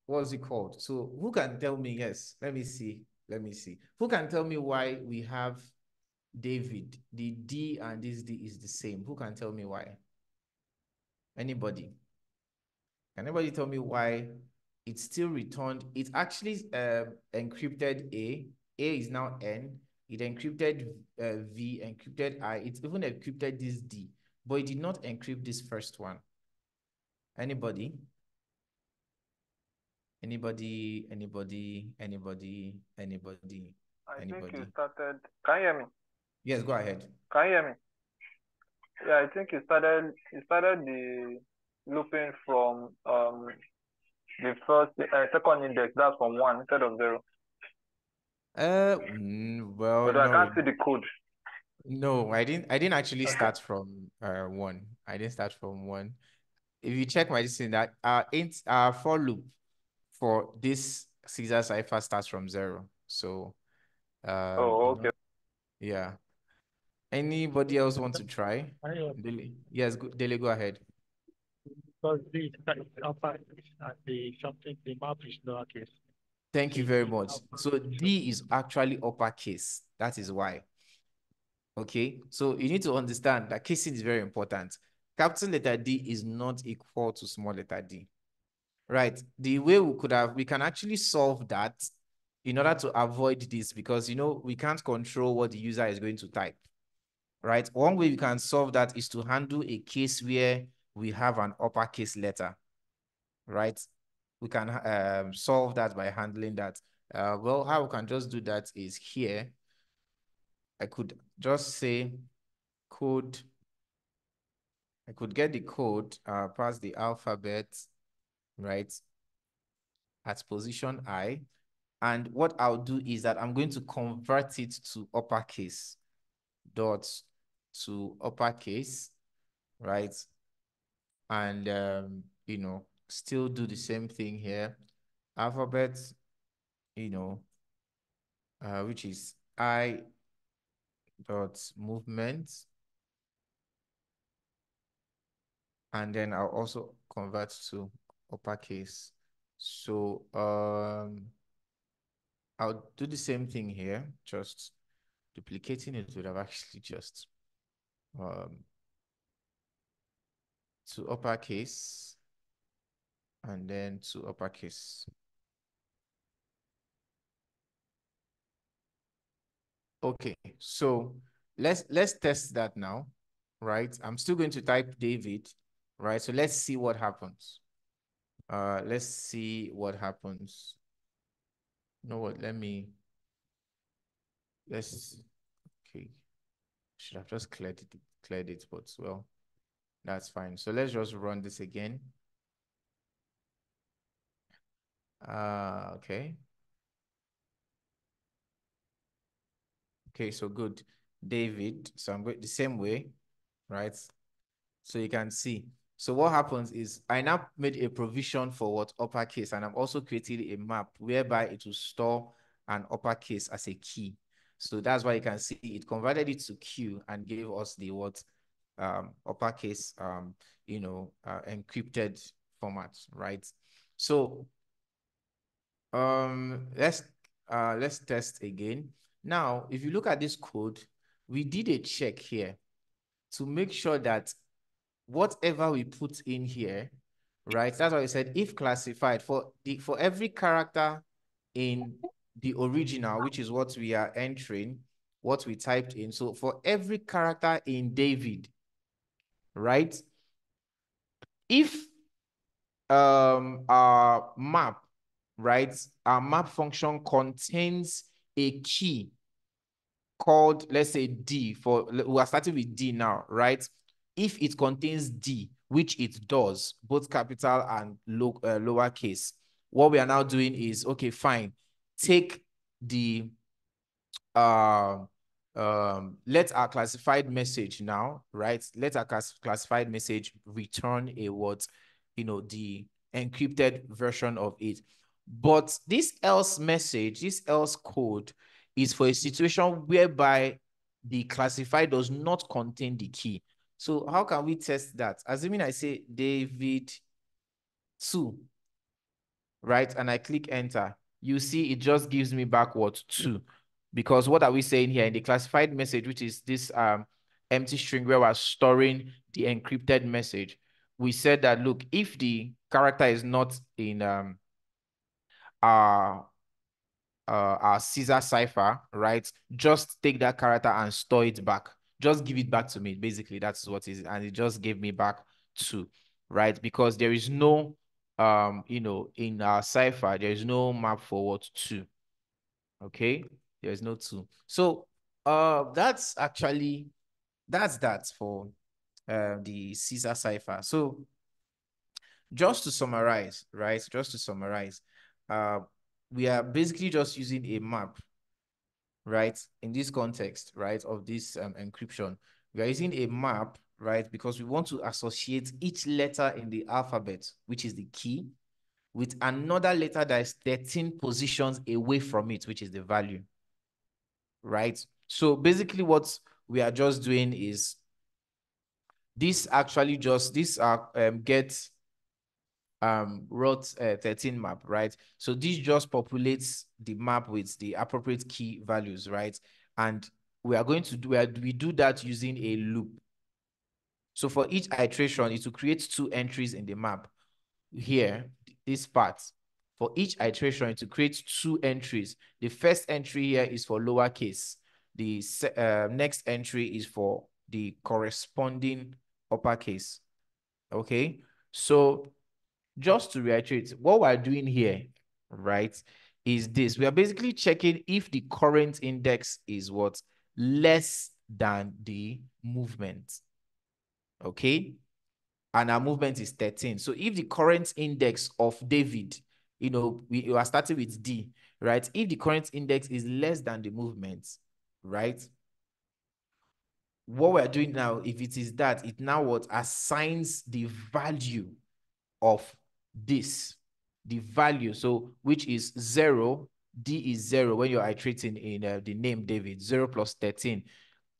what's it called? So who can tell me? Yes, let me see. Let me see. Who can tell me why we have David? The D and this D is the same. Who can tell me why? Anybody? Can anybody tell me why it still returned? It actually encrypted A. A is now N. It encrypted V, encrypted I. It even encrypted this D, but it did not encrypt this first one. Anybody? Anybody? Anybody? Anybody? Anybody? I think Anybody? you started. Can you hear me? Yes, go ahead. Can you hear me? Yeah, I think you started the looping from the first second index. That's from 1 instead of 0. Well, But I no, can't see the code. no, I didn't actually start from 1. I didn't start from 1. If you check my listing, that our for loop for this Caesar cipher starts from 0. So Oh, okay. yeah. Anybody else want to try? Dele? Yes, Dele, go ahead. Because the alpha and the something, the map is lowercase. Thank you very much. So D is actually uppercase. That is why. Okay, so you need to understand that casing is very important. Capital letter D is not equal to small letter d. Right. The way we can actually solve that in order to avoid this, because, we can't control what the user is going to type. Right. One way we can solve that is to handle a case where we have an uppercase letter. Right. We can solve that by handling that. Well, how we can just do that is here. I could just say code. I could get the code past the alphabet, right, at position I. And what I'll do is that I'm going to convert it to uppercase, dot to uppercase, right? And, still do the same thing here. Alphabet, which is I dot movement. And then I'll also convert to uppercase. So I'll do the same thing here, just duplicating it would have actually just to uppercase and then to uppercase. Okay, so let's test that now, right? I'm still going to type David, right? So let's see what happens. Let's see what happens. You know what? okay. Should have just cleared it, but well, that's fine. So let's just run this again. Okay. Okay, so good. David, so I'm going the same way, right? So you can see. So what happens is I now made a provision for what uppercase, and I'm also creating a map whereby it will store an uppercase as a key. So that's why you can see it converted it to Q and gave us the what uppercase encrypted format, right? So let's test again. Now, if you look at this code, we did a check here to make sure that whatever we put in here, right? That's why I said if classified for every character in the original, which is what we are entering, what we typed in. So for every character in David, right? If our map, right? Our map function contains a key called, let's say D, we are starting with D now, right? If it contains D, which it does, both capital and lowercase, what we are now doing is, okay, fine, take the, let our classified message now, right? Let our classified message return a what, the encrypted version of it. But this else message, this else code is for a situation whereby the classified does not contain the key. So how can we test that? Assuming I say David 2, right? And I click enter, you see it just gives me back what 2. Because what are we saying here in the classified message, which is this empty string where we're storing the encrypted message? We said that, look, if the character is not in our Caesar cipher, right? Just take that character and store it back. Just give it back to me. Basically, that's what it is. And it just gave me back 2, right? Because there is no, in our cipher, there is no map for what 2. Okay, there's no 2. So that's actually, that for the Caesar cipher. So just to summarize, right? Just to summarize, we are basically just using a map, right? In this context, right, of this encryption, we are using a map, right? Because we want to associate each letter in the alphabet, which is the key, with another letter that is 13 positions away from it, which is the value, right? So basically what we are just doing is this actually just, this get wrote 13 map, right? So this just populates the map with the appropriate key values, right? And we are going to do, we do that using a loop. So for each iteration, it will create 2 entries in the map. Here, this part, for each iteration, it will create 2 entries. The first entry here is for lowercase. The next entry is for the corresponding uppercase. Okay, so just to reiterate, what we're doing here, right, is this. We are basically checking if the current index is what? Less than the movement. Okay? And our movement is 13. So if the current index of David, we are starting with D, right? If the current index is less than the movement, right? What we're doing now, if it is that, it now what assigns the value of this, the value, so which is 0, D is 0 when you're iterating in the name David. 0 plus 13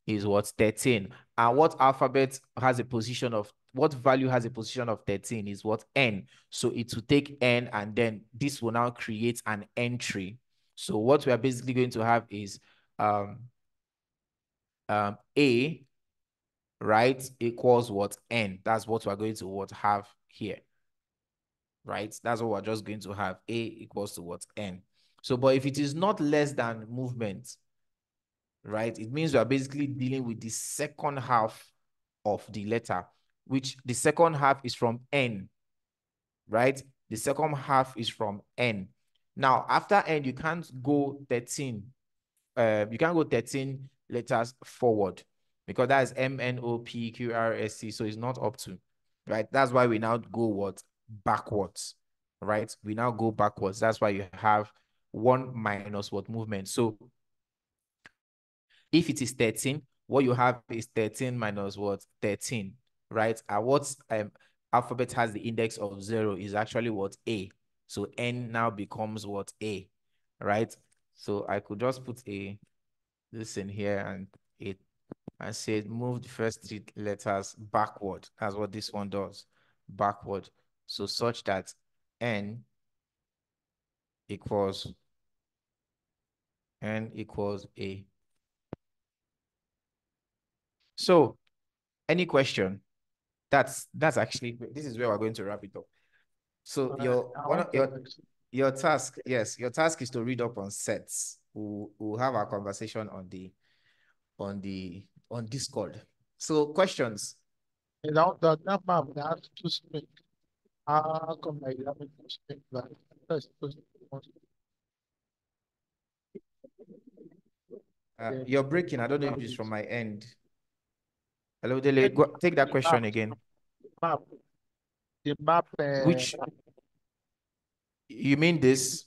is what? 13. And what alphabet has a position of, what value has a position of 13 is what? N. So it will take N, and then this will now create an entry. So what we are basically going to have is A, right, equals what? N. That's what we're going to what have here, right? That's what we're just going to have. A equals to what? N. So, but if it is not less than movement, right, it means we are basically dealing with the second half of the letter, which the second half is from N, right? The second half is from N. Now, after N, you can't go 13 you can't go 13 letters forward because that's MNOPQRSC. So it's not up to, right? That's why we now go what? Backwards, right? We now go backwards. That's why you have 1 minus what movement. So if it is 13, what you have is 13 minus what? 13, right? And what alphabet has the index of 0 is actually what? A. So N now becomes what? A, right? So I could just put this in here and say move the first 3 letters backward. That's what this one does, backward. So such that N equals A. So any question? That's actually, this is where we're going to wrap it up. So your task, yes, your task is to read up on sets. We'll have our conversation on Discord. So questions? Now that map has to speak. How come I haven't speak that? That's supposed to You're breaking. I don't know if it's from my end. Hello, Dele. Go, take that question again. map. The map. Which, you mean this?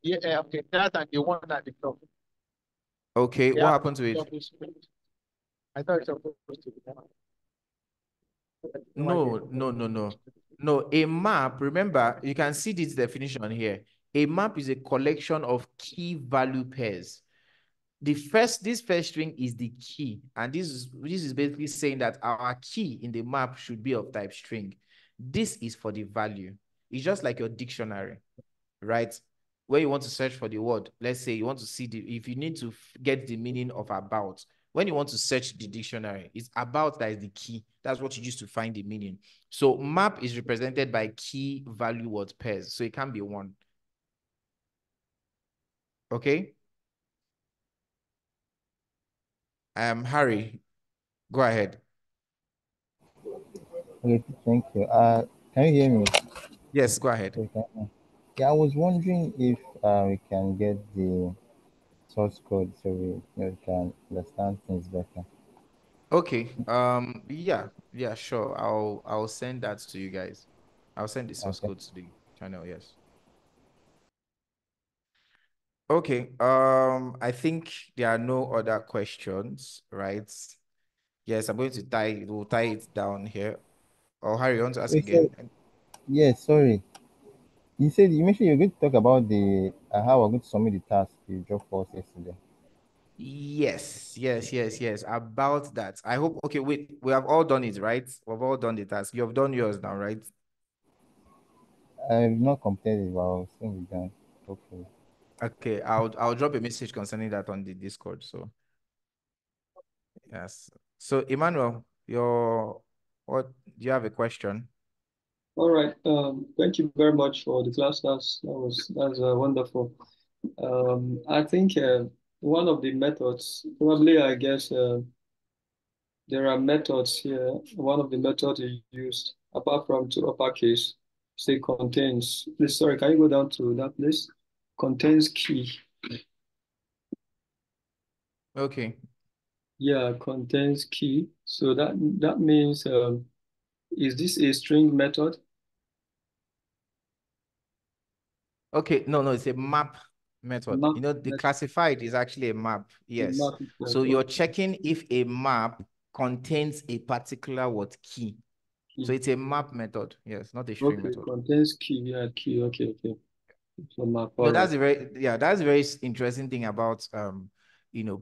Yeah, okay. That and the one at the top. Okay, Yeah, what happened to it? I thought it's supposed to be that. No. A map, remember, you can see this definition here. A map is a collection of key value pairs. This first string is the key, and this is basically saying that our key in the map should be of type string. This is for the value. It's just like your dictionary, right? Where you want to search for the word, let's say you want to see if you need to get the meaning of about, when you want to search the dictionary, it's about that is the key. That's what you use to find the meaning. So map is represented by key value word pairs. So it can be 1. Okay. Harry, go ahead. Okay, thank you. Can you hear me? Yes, go ahead. Okay. Yeah, I was wondering if we can get the source code so we can understand things better. Okay. Yeah, sure. I'll send that to you guys. I'll send the source code to the channel, yes. Okay. I think there are no other questions, right? Yes, I'm going to we'll tie it down here. Oh, Harry, you want to ask Wait, again? yes, sorry. You mentioned you're going to talk about the how we're going to submit the task you dropped for us yesterday. Yes. About that. I hope, okay, wait, we have all done it, right? We've all done the task. You have done yours now, right? I've not completed it, but I'll soon be done, hopefully. Okay, I'll drop a message concerning that on the Discord. So yes. So Emmanuel, do you have a question? All right. Thank you very much for the class. That's wonderful. I think one of the methods, probably I guess there are methods here. One of the methods you used, apart from to uppercase, say contains. Please, sorry, can you go down to that place? Contains key. Okay. Yeah, contains key. So that means is this a string method? Okay, no, it's a map method. Map You know, the method. classified is actually a map. Yes. Map So you're checking if a map contains a particular key. key. So it's a map method. Yes, not a string method. Contains key. Yeah, key. Okay. So map. No, that's a very interesting thing about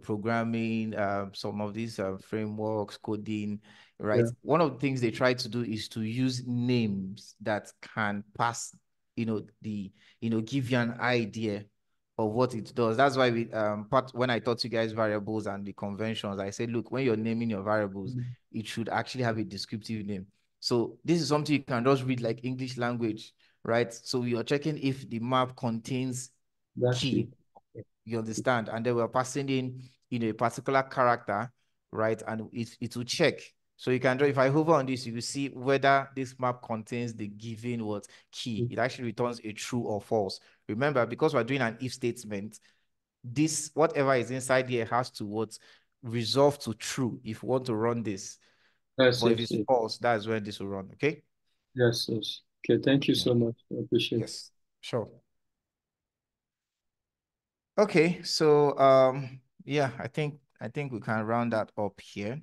programming, some of these frameworks, coding, right? Yeah. One of the things they try to do is to use names that can pass, give you an idea of what it does. That's why when I taught you guys variables and the conventions, I said, look, when you're naming your variables, it should actually have a descriptive name. So this is something you can just read like English language, right? So you're checking if the map contains key. You understand? And then we're passing in, a particular character, right? And it will check. So you can, if I hover on this, you will see whether this map contains the given key. It actually returns a true or false. Remember, because we're doing an if statement, this, whatever is inside here has to what resolve to true if you want to run this. Yes, But if yes, it's yes. false, that's when this will run. Okay. Yes, yes. Okay, thank you so much. I appreciate it. Yes, sure. Okay, so yeah, I think we can round that up here.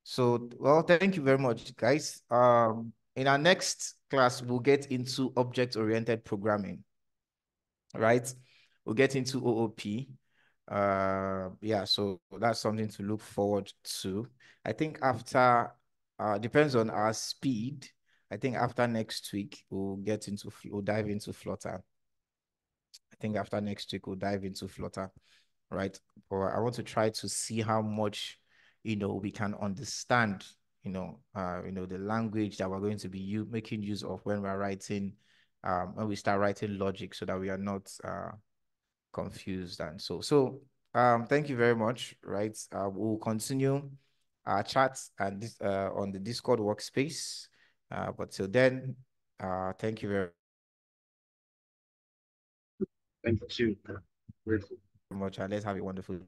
So, well, thank you very much, guys. In our next class, we'll get into object-oriented programming, right? We'll get into OOP. Yeah, so that's something to look forward to. I think after, depends on our speed. I think after next week, we'll dive into Flutter. I think after next week, we'll dive into Flutter, right? But I want to try to see how much, we can understand, the language that we're going to be making use of when we're writing, when we start writing logic, so that we are not confused. And so thank you very much, right? We'll continue our chats and this on the Discord workspace. But till then, thank you very Thank you. much, and let's have a wonderful